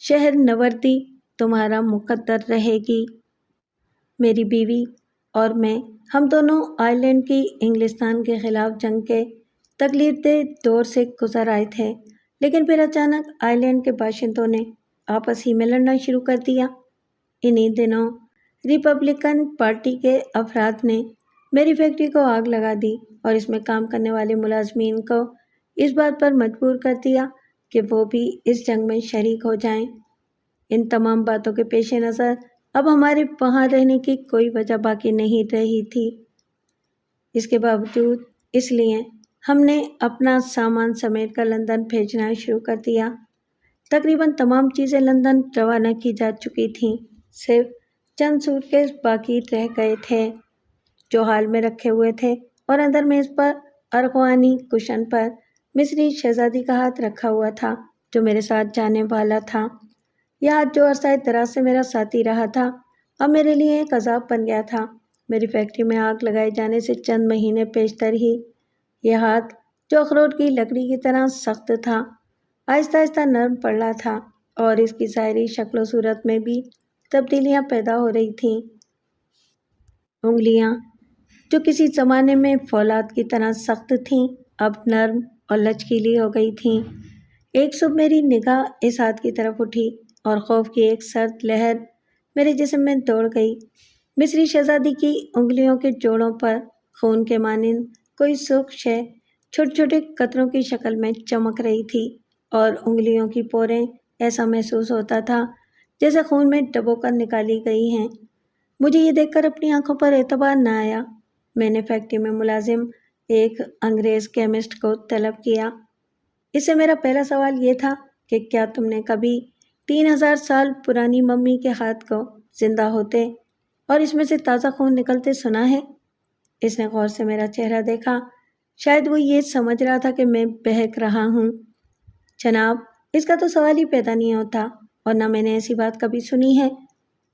شہر نوردی تمہارا مقدر رہے گی۔ میری بیوی اور میں، ہم دونوں آئرلینڈ کی انگلستان کے خلاف جنگ کے تکلیف دہ دور سے گزر آئے تھے، لیکن پھر اچانک آئرلینڈ کے باشندوں نے آپس ہی میں لڑنا شروع کر دیا۔ انہی دنوں ریپبلکن پارٹی کے افراد نے میری فیکٹری کو آگ لگا دی اور اس میں کام کرنے والے ملازمین کو اس بات پر مجبور کر دیا کہ وہ بھی اس جنگ میں شریک ہو جائیں۔ ان تمام باتوں کے پیش نظر اب ہمارے وہاں رہنے کی کوئی وجہ باقی نہیں رہی تھی۔ اس کے باوجود اس لیے ہم نے اپنا سامان سمیٹ کر لندن بھیجنا شروع کر دیا۔ تقریباً تمام چیزیں لندن روانہ کی جا چکی تھیں، صرف چند سوٹ کیس باقی رہ گئے تھے جو ہال میں رکھے ہوئے تھے، اور اندر میز پر ارغوانی کشن پر مصری شہزادی کا ہاتھ رکھا ہوا تھا جو میرے ساتھ جانے والا تھا۔ یہ ہاتھ جو عرصہ دراز سے میرا ساتھی رہا تھا اب میرے لیے ایک عذاب بن گیا تھا۔ میری فیکٹری میں آگ لگائے جانے سے چند مہینے پیشتر ہی یہ ہاتھ جو اخروٹ کی لکڑی کی طرح سخت تھا آہستہ آہستہ نرم پڑ رہا تھا، اور اس کی ظاہری شکل و صورت میں بھی تبدیلیاں پیدا ہو رہی تھیں۔ انگلیاں جو کسی زمانے میں فولاد کی طرح سخت تھیں اب نرم اور لچکیلی ہو گئی تھیں۔ ایک صبح میری نگاہ اس ہاتھ کی طرف اٹھی اور خوف کی ایک سرد لہر میرے جسم میں دوڑ گئی۔ مصری شہزادی کی انگلیوں کے جوڑوں پر خون کے مانند کوئی سرخ شے چھوٹے چھوٹے قطروں کی شکل میں چمک رہی تھی، اور انگلیوں کی پوریں ایسا محسوس ہوتا تھا جیسے خون میں ڈبو کر نکالی گئی ہیں۔ مجھے یہ دیکھ کر اپنی آنکھوں پر اعتبار نہ آیا۔ میں نے فیکٹری میں ملازم ایک انگریز کیمسٹ کو طلب کیا۔ اس سے میرا پہلا سوال یہ تھا کہ کیا تم نے کبھی 3000 سال پرانی ممی کے ہاتھ کو زندہ ہوتے اور اس میں سے تازہ خون نکلتے سنا ہے؟ اس نے غور سے میرا چہرہ دیکھا، شاید وہ یہ سمجھ رہا تھا کہ میں بہک رہا ہوں۔ جناب، اس کا تو سوال ہی پیدا نہیں ہوتا، اور نہ میں نے ایسی بات کبھی سنی ہے،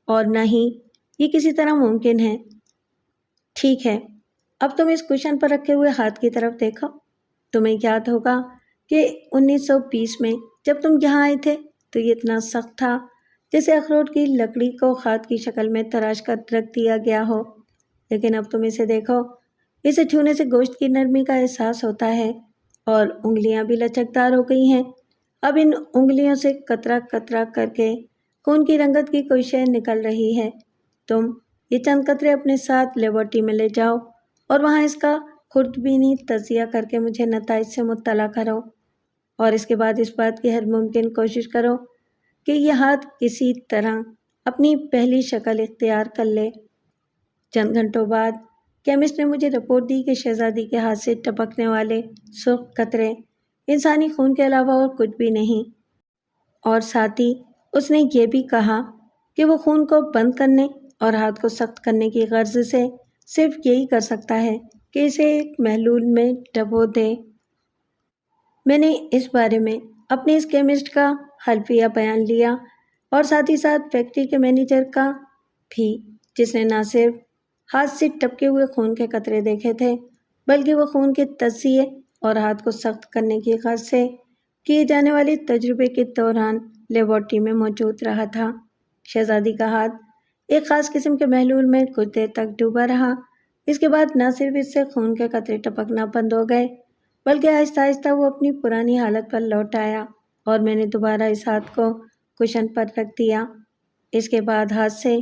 اور نہ ہی یہ کسی طرح ممکن ہے۔ ٹھیک ہے، اب تم اس کشن پر رکھے ہوئے ہاتھ کی طرف دیکھو۔ تمہیں یاد ہوگا کہ 1920 میں جب تم یہاں آئے تھے تو یہ اتنا سخت تھا جیسے اخروٹ کی لکڑی کو خاد کی شکل میں تراش کر رکھ دیا گیا ہو، لیکن اب تم اسے دیکھو، اسے چھونے سے گوشت کی نرمی کا احساس ہوتا ہے، اور انگلیاں بھی لچکدار ہو گئی ہیں۔ اب ان انگلیوں سے قطرہ قطرہ کر کے خون کی رنگت کی کوئی شے نکل رہی ہے۔ تم یہ چند قطرے اپنے ساتھ لیبارٹری میں لے جاؤ اور وہاں اس کا خوردبینی تجزیہ کر کے مجھے نتائج سے مطلع کرو، اور اس کے بعد اس بات کی ہر ممکن کوشش کرو کہ یہ ہاتھ کسی طرح اپنی پہلی شکل اختیار کر لے۔ چند گھنٹوں بعد کیمسٹ نے مجھے رپورٹ دی کہ شہزادی کے ہاتھ سے ٹپکنے والے سرخ قطرے انسانی خون کے علاوہ اور کچھ بھی نہیں، اور ساتھ ہی اس نے یہ بھی کہا کہ وہ خون کو بند کرنے اور ہاتھ کو سخت کرنے کی غرض سے صرف یہی کر سکتا ہے کہ اسے ایک محلول میں ڈبو دے۔ میں نے اس بارے میں اپنے اس کیمسٹ کا حلفیہ بیان لیا، اور ساتھ ہی ساتھ فیکٹری کے مینیجر کا بھی، جس نے نہ صرف ہاتھ سے ٹپکے ہوئے خون کے قطرے دیکھے تھے بلکہ وہ خون کے تجزیے اور ہاتھ کو سخت کرنے کی غرض سے کیے جانے والے تجربے کے دوران لیبارٹری میں موجود رہا تھا۔ شہزادی کا ہاتھ ایک خاص قسم کے محلول میں کچھ دیر تک ڈوبا رہا۔ اس کے بعد نہ صرف اس سے خون کے قطرے ٹپکنا بند ہو گئے بلکہ آہستہ آہستہ وہ اپنی پرانی حالت پر لوٹ آیا، اور میں نے دوبارہ اس ہاتھ کو کشن پر رکھ دیا۔ اس کے بعد ہاتھ سے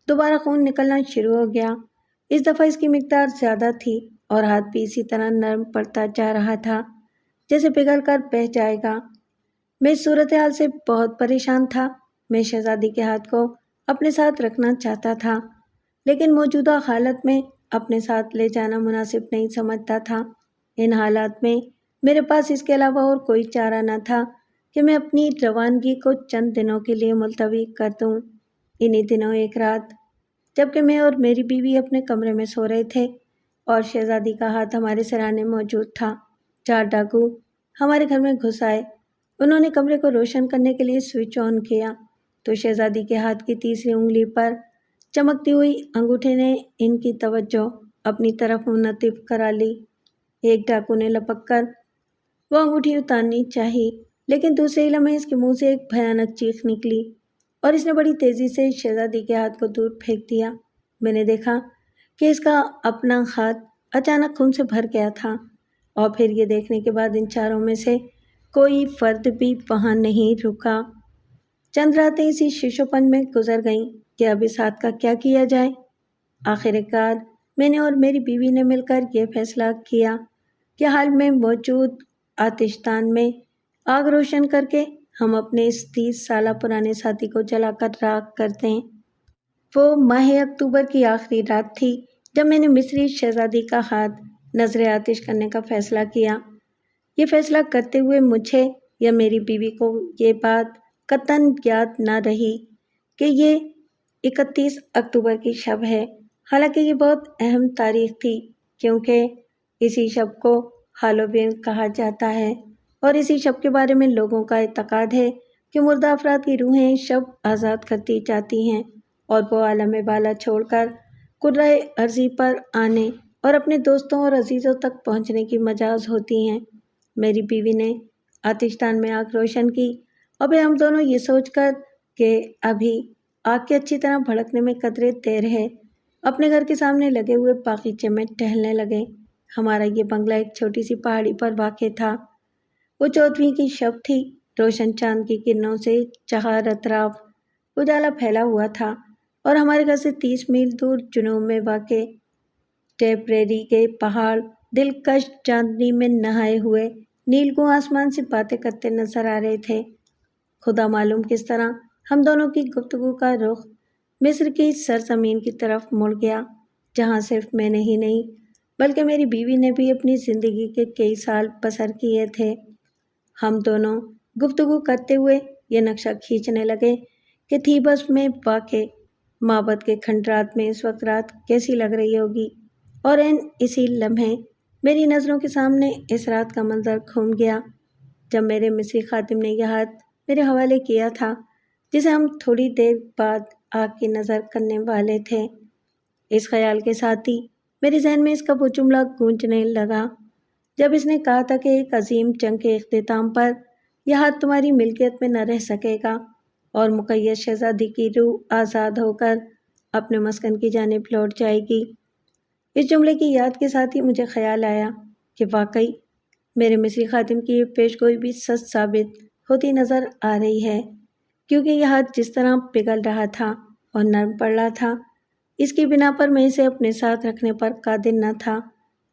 دوبارہ خون نکلنا شروع ہو گیا۔ اس دفعہ اس کی مقدار زیادہ تھی، اور ہاتھ بھی اسی طرح نرم پڑتا جا رہا تھا جیسے پگھل کر بہہ جائے گا۔ میں اس صورتحال سے بہت پریشان تھا۔ میں شہزادی کے ہاتھ کو اپنے ساتھ رکھنا چاہتا تھا، لیکن موجودہ حالت میں اپنے ساتھ لے جانا مناسب نہیں سمجھتا تھا۔ ان حالات میں میرے پاس اس کے علاوہ اور کوئی چارہ نہ تھا کہ میں اپنی روانگی کو چند دنوں کے لیے ملتوی کر دوں۔ انہی دنوں ایک رات جبکہ میں اور میری بیوی اپنے کمرے میں سو رہے تھے اور شہزادی کا ہاتھ ہمارے سرانے موجود تھا، 4 ڈاکو ہمارے گھر میں گھس آئے۔ انہوں نے کمرے کو روشن کرنے کے لیے سوئچ آن کیا تو شہزادی کے ہاتھ کی تیسری انگلی پر چمکتی ہوئی انگوٹھے نے ان کی توجہ اپنی طرف منتب کرا لی۔ ایک ڈاکو نے لپک کر وہ انگوٹھی اتارنی چاہی، لیکن دوسرے ہی لمحے اس کے منہ سے ایک بھیانک چیخ نکلی اور اس نے بڑی تیزی سے شہزادی کے ہاتھ کو دور پھینک دیا۔ میں نے دیکھا کہ اس کا اپنا ہاتھ اچانک خون سے بھر گیا تھا، اور پھر یہ دیکھنے کے بعد ان چاروں میں سے کوئی فرد بھی وہاں نہیں رکا۔ چند راتیں اسی شیشو پن میں گزر گئیں کہ اب اس ہاتھ کا کیا کیا جائے۔ آخر کار میں نے اور میری بیوی نے مل کر یہ فیصلہ کیا کہ حال میں موجود آتش دان میں آگ روشن کر کے ہم اپنے اس 30 سالہ پرانے ساتھی کو جلا کر راکھ کر دیں۔ وہ ماہ اکتوبر کی آخری رات تھی جب میں نے مصری شہزادی کا ہاتھ نذر آتش کرنے کا فیصلہ کیا۔ یہ فیصلہ کرتے ہوئے مجھے یا میری بیوی کو یہ بات قطعاً یاد نہ رہی کہ یہ 31 اکتوبر کی شب ہے، حالانکہ یہ بہت اہم تاریخ تھی کیونکہ اسی شب کو ہالووین کہا جاتا ہے، اور اسی شب کے بارے میں لوگوں کا اعتقاد ہے کہ مردہ افراد کی روحیں شب آزاد کرتی جاتی ہیں اور وہ عالم بالا چھوڑ کر کرۂ ارضی پر آنے اور اپنے دوستوں اور عزیزوں تک پہنچنے کی مجاز ہوتی ہیں۔ میری بیوی نے آتش دان میں آگ روشن کی اور پھر ہم دونوں یہ سوچ کر کہ ابھی آگ کے اچھی طرح بھڑکنے میں قدرے دیر ہے، اپنے گھر کے سامنے لگے ہوئے باغیچے میں ٹہلنے لگے۔ ہمارا یہ بنگلہ ایک چھوٹی سی پہاڑی پر واقع تھا۔ وہ 14ویں کی شب تھی، روشن چاند کی کرنوں سے چہار اطراف اجالا پھیلا ہوا تھا، اور ہمارے گھر سے 30 میل دور جنوب میں واقع ٹیپریری کے پہاڑ دلکش چاندنی میں نہائے ہوئے نیلگوں آسمان سے باتیں کرتے نظر آ رہے تھے۔ خدا معلوم کس طرح ہم دونوں کی گفتگو کا رخ مصر کی سرزمین کی طرف مڑ گیا، جہاں صرف میں نے ہی نہیں بلکہ میری بیوی نے بھی اپنی زندگی کے کئی سال بسر کیے تھے۔ ہم دونوں گفتگو کرتے ہوئے یہ نقشہ کھینچنے لگے کہ تھیبس میں واقع معبد کے کھنڈرات میں اس وقت رات کیسی لگ رہی ہوگی، اور اسی لمحے میری نظروں کے سامنے اس رات کا منظر گھوم گیا جب میرے مصری خادم نے یہ ہاتھ میرے حوالے کیا تھا جسے ہم تھوڑی دیر بعد آگ کی نظر کرنے والے تھے۔ اس خیال کے ساتھ ہی میرے ذہن میں اس کا وہ جملہ گونجنے لگا جب اس نے کہا تھا کہ ایک عظیم جنگ کے اختتام پر یہ ہاتھ تمہاری ملکیت میں نہ رہ سکے گا اور مقید شہزادی کی روح آزاد ہو کر اپنے مسکن کی جانب لوٹ جائے گی۔ اس جملے کی یاد کے ساتھ ہی مجھے خیال آیا کہ واقعی میرے مصری خادم کی یہ پیش گوئی بھی سچ ثابت ہوتی نظر آ رہی ہے، کیونکہ یہ ہاتھ جس طرح پگھل رہا تھا اور نرم پڑ رہا تھا، اس کی بنا پر میں اسے اپنے ساتھ رکھنے پر قادر نہ تھا،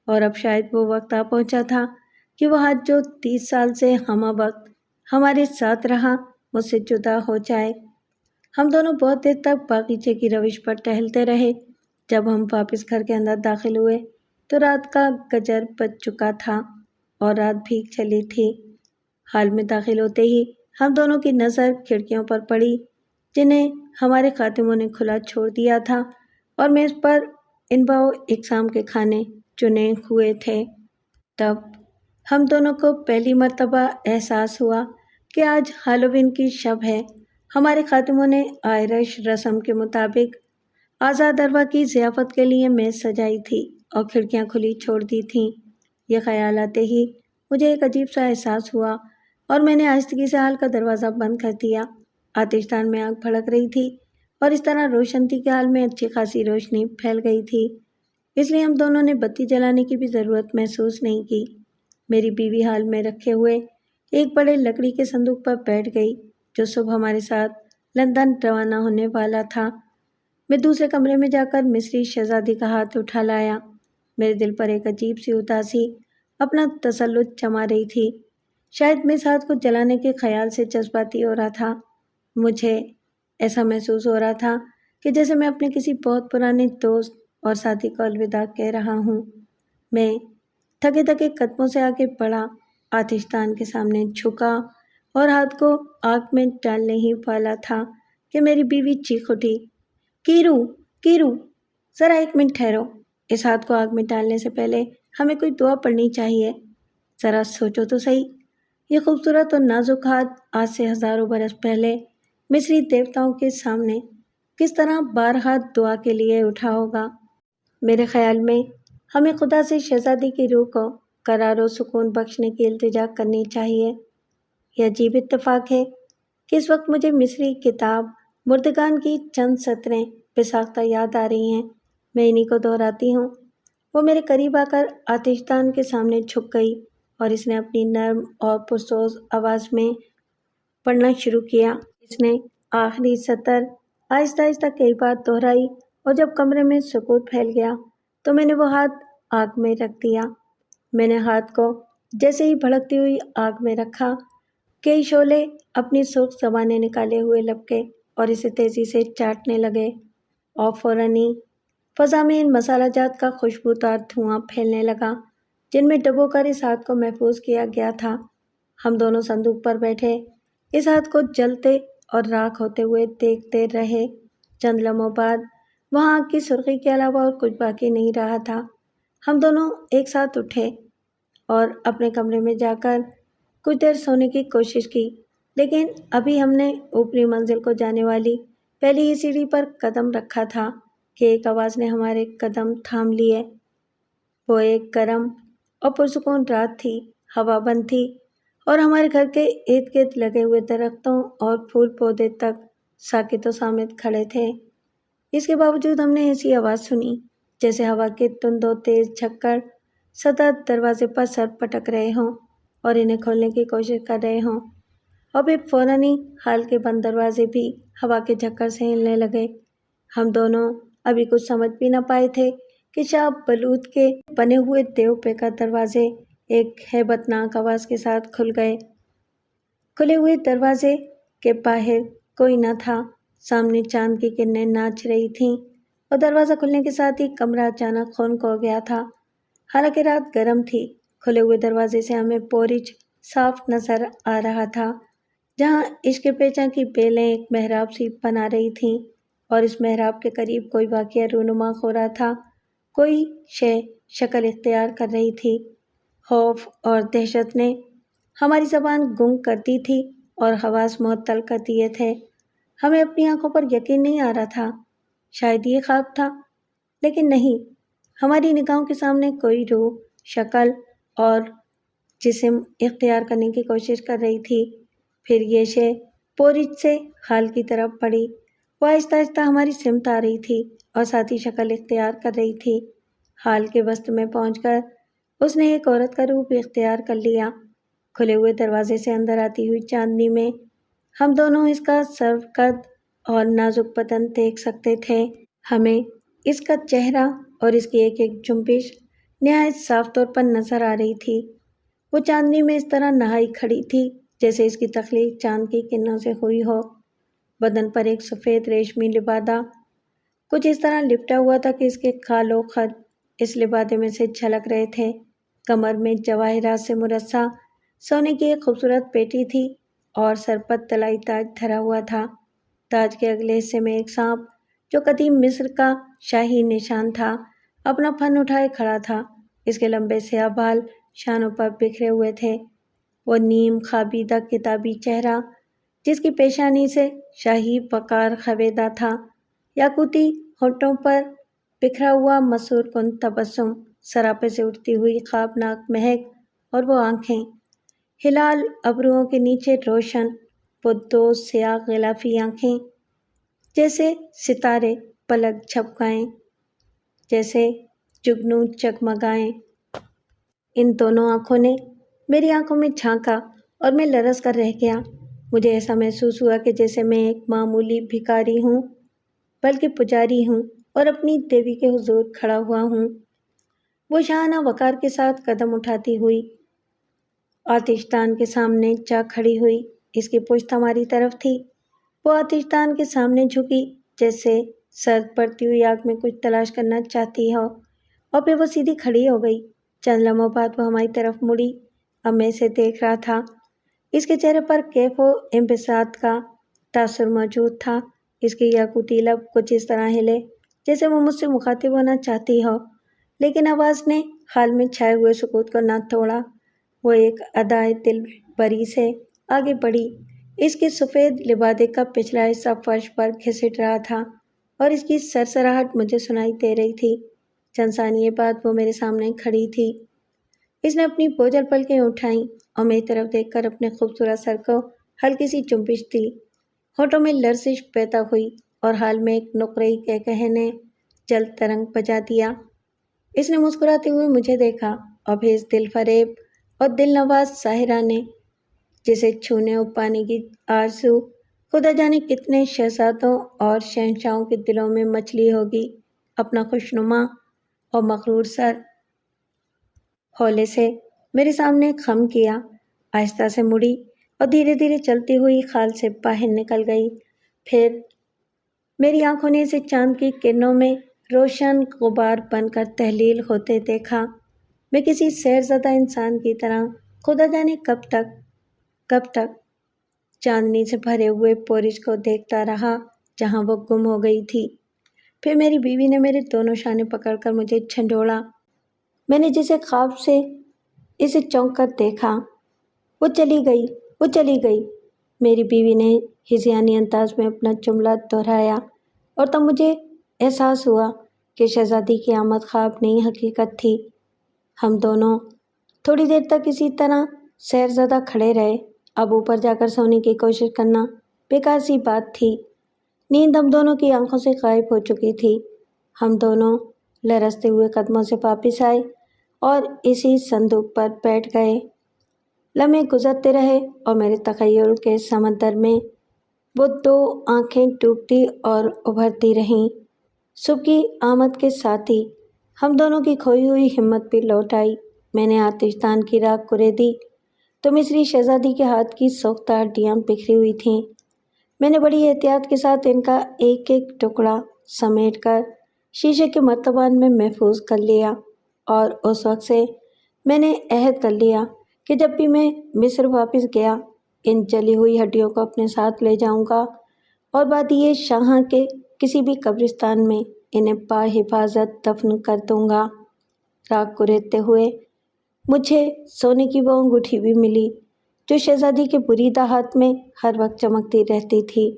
اور اب شاید وہ وقت آ پہنچا تھا کہ وہ ہاتھ جو 30 سال سے ہمہ وقت ہمارے ساتھ رہا مجھ سے جدا ہو جائے۔ ہم دونوں بہت دیر تک باغیچے کی روش پر ٹہلتے رہے۔ جب ہم واپس گھر کے اندر داخل ہوئے تو رات کا گجر بج چکا تھا اور رات بھیگ چلی تھی۔ حال میں داخل ہوتے ہی ہم دونوں کی نظر کھڑکیوں پر پڑی جنہیں ہمارے خادموں نے کھلا چھوڑ دیا تھا، اور میز پر انواع اقسام کے کھانے چنے ہوئے تھے۔ تب ہم دونوں کو پہلی مرتبہ احساس ہوا کہ آج ہالووین کی شب ہے۔ ہمارے خادموں نے آئرش رسم کے مطابق آزاد اروا کی ضیافت کے لیے میز سجائی تھی اور کھڑکیاں کھلی چھوڑ دی تھیں۔ یہ خیال آتے ہی مجھے ایک عجیب سا احساس ہوا اور میں نے آہستگی سے ہال کا دروازہ بند کر دیا۔ آتش دان میں آگ بھڑک رہی تھی اور اس طرح روشن تھی کہ حال میں اچھی خاصی روشنی پھیل گئی تھی، اس لیے ہم دونوں نے بتی جلانے کی بھی ضرورت محسوس نہیں کی۔ میری بیوی حال میں رکھے ہوئے ایک بڑے لکڑی کے صندوق پر بیٹھ گئی جو صبح ہمارے ساتھ لندن روانہ ہونے والا تھا۔ میں دوسرے کمرے میں جا کر مصری شہزادی کا ہاتھ اٹھا لایا۔ میرے دل پر ایک عجیب سی اداسی اپنا تسلط جما رہی تھی، شاید میں اس ہاتھ کو جلانے کے خیال سے جذباتی ہو رہا تھا۔ مجھے ایسا محسوس ہو رہا تھا کہ جیسے میں اپنے کسی بہت پرانے دوست اور ساتھی کو الوداع کہہ رہا ہوں۔ میں تھکے تھکے قدموں سے آگے بڑھا، آتش دان کے سامنے جھکا اور ہاتھ کو آگ میں ڈالنے ہی والا تھا کہ میری بیوی چیخ اٹھی، کیرو کیرو، ذرا ایک منٹ ٹھہرو، اس ہاتھ کو آگ میں ڈالنے سے پہلے ہمیں کوئی دعا پڑھنی چاہیے، ذرا سوچو تو صحیح۔ یہ خوبصورت اور نازک ہاتھ آج سے ہزاروں برس پہلے مصری دیوتاؤں کے سامنے کس طرح بارہا دعا کے لیے اٹھا ہوگا۔ میرے خیال میں ہمیں خدا سے شہزادی کی روح کو قرار و سکون بخشنے کی التجا کرنی چاہیے۔ یہ عجیب اتفاق ہے کہ اس وقت مجھے مصری کتاب مردگان کی چند سطریں بے ساختہ یاد آ رہی ہیں۔ میں انہی کو دہراتی ہوں۔ وہ میرے قریب آ کر آتش دان کے سامنے جھک گئی اور اس نے اپنی نرم اور پرسوز آواز میں پڑھنا شروع کیا۔ اس نے آخری سطر آہستہ آہستہ کئی بار دہرائی اور جب کمرے میں سکوت پھیل گیا تو میں نے وہ ہاتھ آگ میں رکھ دیا۔ میں نے ہاتھ کو جیسے ہی بھڑکتی ہوئی آگ میں رکھا، کئی شعلے اپنی سرخ زبانیں نکالے ہوئے لپکے اور اسے تیزی سے چاٹنے لگے اور فوراً ہی فضا میں ان مسالہ جات کا خوشبودار دھواں پھیلنے لگا جن میں ڈبو کر اس ہاتھ کو محفوظ کیا گیا تھا۔ ہم دونوں صندوق پر بیٹھے اس ہاتھ کو جلتے اور راکھ ہوتے ہوئے دیکھتے رہے۔ چند لمحوں بعد وہاں آگ کی سرخی کے علاوہ اور کچھ باقی نہیں رہا تھا۔ ہم دونوں ایک ساتھ اٹھے اور اپنے کمرے میں جا کر کچھ دیر سونے کی کوشش کی، لیکن ابھی ہم نے اوپری منزل کو جانے والی پہلی ہی سیڑھی پر قدم رکھا تھا کہ ایک آواز نے ہمارے قدم تھام لیے۔ وہ ایک گرم اور پرسکون رات تھی، ہوا بند تھی اور ہمارے گھر کے ارد گرد لگے ہوئے درختوں اور پھول پودے تک ساکت و صامت کھڑے تھے۔ اس کے باوجود ہم نے ایسی آواز سنی جیسے ہوا کے تند و تیز جھکڑ سطح دروازے پر سر پٹک رہے ہوں اور انہیں کھولنے کی کوشش کر رہے ہوں، اور پھر فوراً ہی حال کے بند دروازے بھی ہوا کے جھکڑ سے ہلنے لگے۔ ہم دونوں ابھی کچھ سمجھ بھی نہ پائے تھے کہ شاہ بلوط کے بنے ہوئے دیو پیکر دروازے ایک ہیبت ناک آواز کے ساتھ کھل گئے۔ کھلے ہوئے دروازے کے باہر کوئی نہ تھا، سامنے چاند کی کرنیں ناچ رہی تھیں اور دروازہ کھلنے کے ساتھ ہی کمرہ اچانک خنک ہو گیا تھا۔ حالانکہ رات گرم تھی، کھلے ہوئے دروازے سے ہمیں پورچ صاف نظر آ رہا تھا جہاں عشق پیچاں کی بیلیں ایک محراب سی بنا رہی تھیں اور اس محراب کے قریب کوئی واقعہ رونما ہو رہا تھا، کوئی شے شکل اختیار کر رہی تھی۔ خوف اور دہشت نے ہماری زبان گنگ کر دی تھی اور حواس معطل کر دیے تھے۔ ہمیں اپنی آنکھوں پر یقین نہیں آ رہا تھا، شاید یہ خواب تھا، لیکن نہیں۔ ہماری نگاہوں کے سامنے کوئی روح، شکل اور جسم اختیار کرنے کی کوشش کر رہی تھی۔ پھر یہ شے پورچ سے ہال کی طرف بڑھی، وہ آہستہ آہستہ ہماری سمت آ رہی تھی اور ساتھ ہی شکل اختیار کر رہی تھی۔ ہال کے وسط میں پہنچ کر اس نے ایک عورت کا روپ اختیار کر لیا۔ کھلے ہوئے دروازے سے اندر آتی ہوئی چاندنی میں ہم دونوں اس کا سرو قد اور نازک بدن دیکھ سکتے تھے۔ ہمیں اس کا چہرہ اور اس کی ایک ایک جنبش نہایت صاف طور پر نظر آ رہی تھی۔ وہ چاندنی میں اس طرح نہائی کھڑی تھی جیسے اس کی تخلیق چاند کی کرنوں سے ہوئی ہو۔ بدن پر ایک سفید ریشمی لبادہ کچھ اس طرح لپٹا ہوا تھا کہ اس کے کھال و خد اس لبادے میں سے جھلک رہے تھے۔ کمر میں جواہرات سے مرصع سونے کی ایک خوبصورت پیٹی تھی اور سر پر طلائی تاج دھرا ہوا تھا۔ تاج کے اگلے حصے میں ایک سانپ جو قدیم مصر کا شاہی نشان تھا اپنا پھن اٹھائے کھڑا تھا۔ اس کے لمبے سیاہ بال شانوں پر بکھرے ہوئے تھے۔ وہ نیم خوابیدہ کتابی چہرہ جس کی پیشانی سے شاہی وقار خویدہ تھا، یاقوتی ہونٹوں پر بکھرا ہوا مسحور کن تبسم، سراپے سے اٹھتی ہوئی خوابناک مہک، اور وہ آنکھیں ہلال ابروؤں کے نیچے روشن پردوز سیاہ غلافی آنکھیں جیسے ستارے پلک جھپکائیں، جیسے جگنو جگمگائیں۔ ان دونوں آنکھوں نے میری آنکھوں میں جھانکا اور میں لرز کر رہ گیا۔ مجھے ایسا محسوس ہوا کہ جیسے میں ایک معمولی بھکاری ہوں بلکہ پجاری ہوں اور اپنی دیوی کے حضور کھڑا ہوا ہوں۔ وہ شاہانہ وقار کے ساتھ قدم اٹھاتی ہوئی آتش دان کے سامنے جا کھڑی ہوئی۔ اس کی پشت ہماری طرف تھی۔ وہ آتش دان کے سامنے جھکی جیسے سرد پڑتی ہوئی آگ میں کچھ تلاش کرنا چاہتی ہو، اور پھر وہ سیدھی کھڑی ہو گئی۔ چند لمحوں بعد وہ ہماری طرف مڑی۔ اب میں اسے دیکھ رہا تھا۔ اس کے چہرے پر کیف و انبساط کا تاثر موجود تھا۔ اس کے یاقوتی لب کچھ اس طرح ہلے جیسے وہ مجھ سے مخاطب ہونا چاہتی ہو، لیکن آواز نے حال میں چھائے ہوئے سکوت کو نہ توڑا۔ وہ ایک ادائے دل بری سے آگے بڑھی۔ اس کے سفید لبادے کا پچھلا حصہ فرش پر گھسٹ رہا تھا اور اس کی سرسراہٹ مجھے سنائی دے رہی تھی۔ چند ثانیے بعد وہ میرے سامنے کھڑی تھی۔ اس نے اپنی بوجھل پلکیں اٹھائیں اور میری طرف دیکھ کر اپنے خوبصورت سر کو ہلکی سی چنبش دی۔ ہونٹوں میں لرزش پیدا ہوئی اور حال میں ایک نقرئی قہقہے نے جلد ترنگ بجا دیا۔ اس نے مسکراتے ہوئے مجھے دیکھا اور پھر اس دل فریب اور دل نواز ساحرہ نے، جسے چھونے اور پانے کی آرزو خدا جانے کتنے شہزادوں اور شہنشاہوں کے دلوں میں مچلی ہوگی، اپنا خوشنما اور مغرور سر ہولے سے میرے سامنے خم کیا، آہستہ سے مڑی اور دھیرے دھیرے چلتی ہوئی خال سے باہر نکل گئی۔ پھر میری آنکھوں نے اسے چاند کی کرنوں میں روشن غبار بن کر تحلیل ہوتے دیکھا۔ میں کسی سحرزدہ انسان کی طرح خدا جانے کب تک چاندنی سے بھرے ہوئے پورش کو دیکھتا رہا جہاں وہ گم ہو گئی تھی۔ پھر میری بیوی نے میرے دونوں شانے پکڑ کر مجھے جھنڈوڑا۔ میں نے جسے خواب سے اسے چونک کر دیکھا، وہ چلی گئی۔ میری بیوی نے ہذیانی انداز میں اپنا جملہ دہرایا اور تب مجھے احساس ہوا کہ شہزادی کی آمد خواب نہیں حقیقت تھی۔ ہم دونوں تھوڑی دیر تک اسی طرح سحرزدہ کھڑے رہے۔ اب اوپر جا کر سونے کی کوشش کرنا بیکار سی بات تھی۔ نیند ہم دونوں کی آنکھوں سے غائب ہو چکی تھی۔ ہم دونوں لرزتے ہوئے قدموں سے واپس آئے اور اسی صندوق پر بیٹھ گئے۔ لمحے گزرتے رہے اور میرے تخیل کے سمندر میں وہ دو آنکھیں ڈوبتی اور ابھرتی رہیں۔ صبح کی آمد کے ساتھ ہی ہم دونوں کی کھوئی ہوئی ہمت بھی لوٹ آئی۔ میں نے آتش دان کی راکھ کریدی تو مصری شہزادی کے ہاتھ کی سوختہ ہڈیاں بکھری ہوئی تھیں۔ میں نے بڑی احتیاط کے ساتھ ان کا ایک ایک ٹکڑا سمیٹ کر شیشے کے مرتبان میں محفوظ کر لیا اور اس وقت سے میں نے عہد کر لیا کہ جب بھی میں مصر واپس گیا ان جلی ہوئی ہڈیوں کو اپنے ساتھ لے جاؤں گا اور وادی شاہاں کے کسی بھی قبرستان میں انہیں باحفاظت دفن کر دوں گا۔ راکھ کریدتے ہوئے مجھے سونے کی وہ انگوٹھی بھی ملی جو شہزادی کے بریدہ ہاتھ میں ہر وقت چمکتی رہتی تھی۔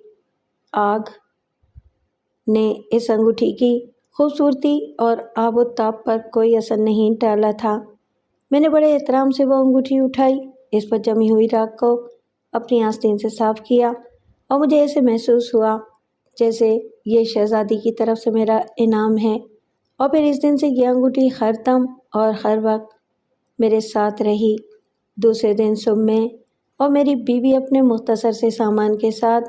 آگ نے اس انگوٹھی کی خوبصورتی اور آب و تاب پر کوئی اثر نہیں ڈالا تھا۔ میں نے بڑے احترام سے وہ انگوٹھی اٹھائی، اس پر جمی ہوئی راکھ کو اپنی آستین سے صاف کیا اور مجھے ایسے محسوس ہوا جیسے یہ شہزادی کی طرف سے میرا انعام ہے۔ اور پھر اس دن سے یہ انگوٹھی ہر دم اور ہر وقت میرے ساتھ رہی۔ دوسرے دن صبح میں اور میری بیوی اپنے مختصر سے سامان کے ساتھ،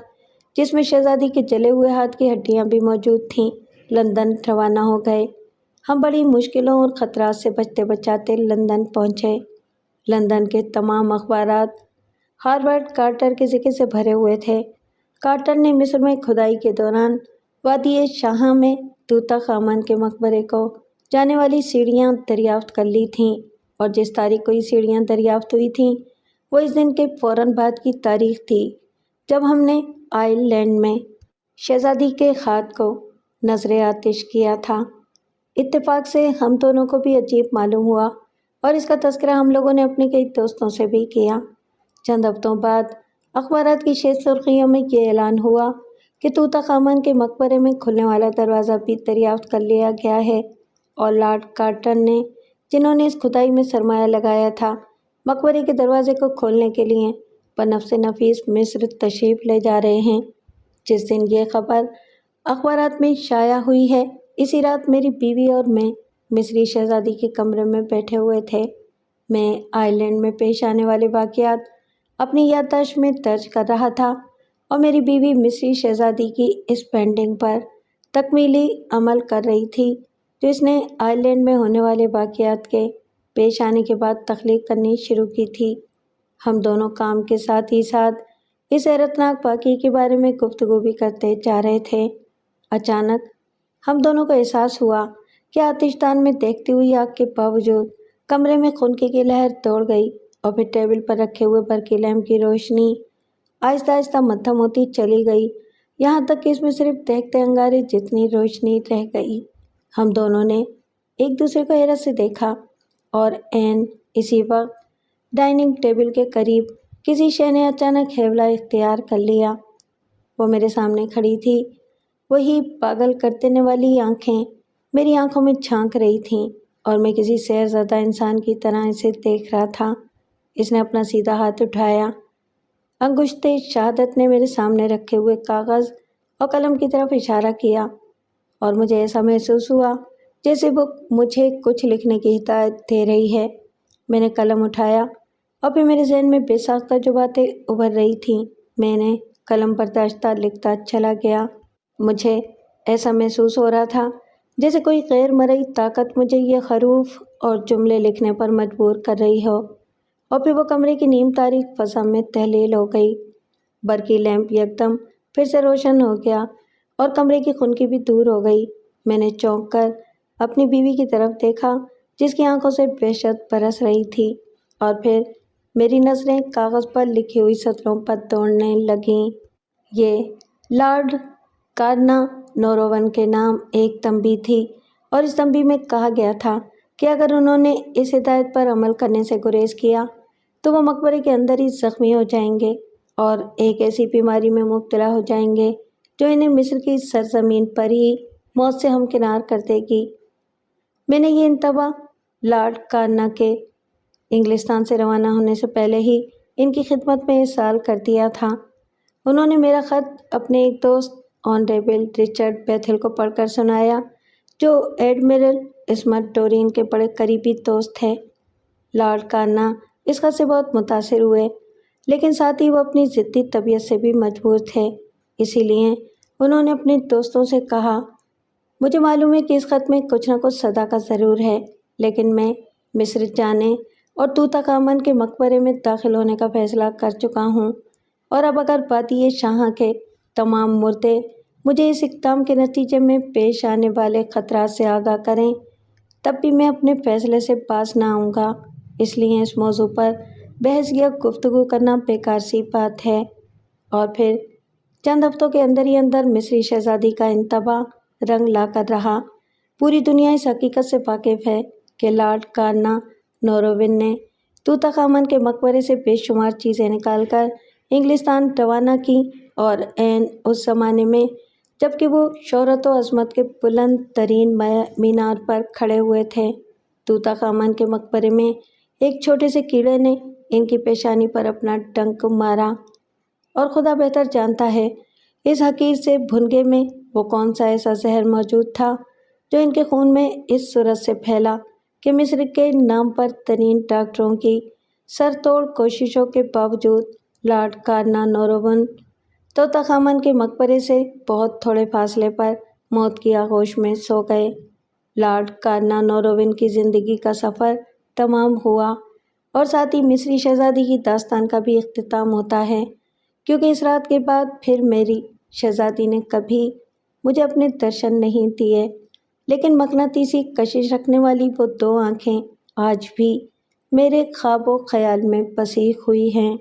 جس میں شہزادی کے جلے ہوئے ہاتھ کی ہڈیاں بھی موجود تھیں، لندن روانہ ہو گئے۔ ہم بڑی مشکلوں اور خطرات سے بچتے بچاتے لندن پہنچے۔ لندن کے تمام اخبارات ہاورڈ کارٹر کے ذکر سے بھرے ہوئے تھے۔ کارٹر نے مصر میں کھدائی کے دوران وادی شاہاں میں توتا خامن کے مقبرے کو جانے والی سیڑھیاں دریافت کر لی تھیں، اور جس تاریخ کو یہ سیڑھیاں دریافت ہوئی تھیں وہ اس دن کے فوراً بعد کی تاریخ تھی جب ہم نے آئرلینڈ میں شہزادی کے خط کو نظر آتش کیا تھا۔ اتفاق سے ہم دونوں کو بھی عجیب معلوم ہوا اور اس کا تذکرہ ہم لوگوں نے اپنے کئی دوستوں سے بھی کیا۔ چند ہفتوں بعد اخبارات کی شہ سرخیوں میں یہ اعلان ہوا کہ توتا خامن کے مقبرے میں کھلنے والا دروازہ بھی دریافت کر لیا گیا ہے، اور لارڈ کارٹر نے، جنہوں نے اس کھدائی میں سرمایہ لگایا تھا، مقبرے کے دروازے کو کھولنے کے لیے بنفس نفیس مصر تشریف لے جا رہے ہیں۔ جس دن یہ خبر اخبارات میں شائع ہوئی ہے، اسی رات میری بیوی اور میں مصری شہزادی کے کمرے میں بیٹھے ہوئے تھے۔ میں آئرلینڈ میں پیش آنے والے واقعات اپنی یادداشت میں درج کر رہا تھا اور میری بیوی مصری شہزادی کی اس پینٹنگ پر تکمیلی عمل کر رہی تھی جو اس نے آئرلینڈ میں ہونے والے واقعات کے پیش آنے کے بعد تخلیق کرنی شروع کی تھی۔ ہم دونوں کام کے ساتھ ہی ساتھ اس حیرتناک واقعے کے بارے میں گفتگو بھی کرتے جا رہے تھے۔ اچانک ہم دونوں کو احساس ہوا کہ آتش دان میں دیکھتی ہوئی آگ کے باوجود کمرے میں خنکی کی لہر دوڑ گئی، اور پھر ٹیبل پر رکھے ہوئے برقی لیمپ کی روشنی آہستہ آہستہ مدھم ہوتی چلی گئی، یہاں تک کہ اس میں صرف دیکھتے انگارے جتنی روشنی رہ گئی۔ ہم دونوں نے ایک دوسرے کو حیرت سے دیکھا، اور عین اسی وقت ڈائننگ ٹیبل کے قریب کسی شے نے اچانک حوالہ اختیار کر لیا۔ وہ میرے سامنے کھڑی تھی، وہی پاگل کر دینے والی آنکھیں میری آنکھوں میں جھانک رہی تھیں اور میں کسی سیر زدہ انسان کی طرح اسے دیکھ رہا تھا۔ اس نے اپنا سیدھا ہاتھ اٹھایا، انگشت شہادت نے میرے سامنے رکھے ہوئے کاغذ اور قلم کی طرف اشارہ کیا اور مجھے ایسا محسوس ہوا جیسے وہ مجھے کچھ لکھنے کی ہدایت دے رہی ہے۔ میں نے قلم اٹھایا اور پھر میرے ذہن میں بے ساختہ جو باتیں ابھر رہی تھیں میں نے قلم پر داشتہ لکھتا چلا گیا۔ مجھے ایسا محسوس ہو رہا تھا جیسے کوئی غیر مرئی طاقت مجھے یہ حروف اور جملے لکھنے پر مجبور کر رہی ہو۔ اور پھر وہ کمرے کی نیم تاریک فضا میں تحلیل ہو گئی۔ برقی لیمپ یکدم پھر سے روشن ہو گیا اور کمرے کی خنکی بھی دور ہو گئی۔ میں نے چونک کر اپنی بیوی کی طرف دیکھا جس کی آنکھوں سے وحشت برس رہی تھی، اور پھر میری نظریں کاغذ پر لکھی ہوئی سطروں پر دوڑنے لگیں۔ یہ لارڈ کارنانوروون کے نام ایک تنبیہ تھی، اور اس تنبیہ میں کہا گیا تھا کہ اگر انہوں نے اس ہدایت پر عمل کرنے سے گریز کیا تو وہ مقبرے کے اندر ہی زخمی ہو جائیں گے اور ایک ایسی بیماری میں مبتلا ہو جائیں گے جو انہیں مصر کی سرزمین پر ہی موت سے ہمکنار کر دے گی۔ میں نے یہ انتباہ لارڈ کارنا کے انگلستان سے روانہ ہونے سے پہلے ہی ان کی خدمت میں ارسال کر دیا تھا۔ انہوں نے میرا خط اپنے ایک دوست آنریبل رچرڈ بیتھل کو پڑھ کر سنایا، جو ایڈمرل اسمتھ ڈورین کے بڑے قریبی دوست تھے۔ لارڈ کارنا اس خط سے بہت متاثر ہوئے، لیکن ساتھ ہی وہ اپنی ضدی طبیعت سے بھی مجبور تھے۔ اسی لیے انہوں نے اپنے دوستوں سے کہا، مجھے معلوم ہے کہ اس خط میں کچھ نہ کچھ صداقت ضرور ہے، لیکن میں مصر جانے اور طوطا خامن کے مقبرے میں داخل ہونے کا فیصلہ کر چکا ہوں، اور اب اگر وادی شاہاں کے تمام مردے مجھے اس اقدام کے نتیجے میں پیش آنے والے خطرات سے آگاہ کریں تب بھی میں اپنے فیصلے سے باز نہ آؤں گا۔ اس لیے اس موضوع پر بحث یا گفتگو کرنا بیکار سی بات ہے۔ اور پھر چند ہفتوں کے اندر ہی اندر مصری شہزادی کا انتباہ رنگ لا کر رہا۔ پوری دنیا اس حقیقت سے واقف ہے کہ لارڈ کارنانوروون نے طوطا خامن کے مقبرے سے بے شمار چیزیں نکال کر انگلستان روانہ کی، اور عین اس زمانے میں جبکہ وہ شہرت و عظمت کے بلند ترین مینار پر کھڑے ہوئے تھے، طوطا خامن کے مقبرے میں ایک چھوٹے سے کیڑے نے ان کی پیشانی پر اپنا ڈنک مارا، اور خدا بہتر جانتا ہے اس حقیر سے بھنگے میں وہ کون سا ایسا زہر موجود تھا جو ان کے خون میں اس صورت سے پھیلا کہ مصر کے نام پر ترین ڈاکٹروں کی سر توڑ کوششوں کے باوجود لارڈ کارنانوروون طوطا خامن کے مقبرے سے بہت تھوڑے فاصلے پر موت کی آغوش میں سو گئے۔ لارڈ کارنانوروون کی زندگی کا سفر تمام ہوا، اور ساتھ ہی مصری شہزادی کی داستان کا بھی اختتام ہوتا ہے، کیونکہ اس رات کے بعد پھر میری شہزادی نے کبھی مجھے اپنے درشن نہیں دیے، لیکن مقناطیسی کشش رکھنے والی وہ دو آنکھیں آج بھی میرے خواب و خیال میں بسی ہوئی ہیں۔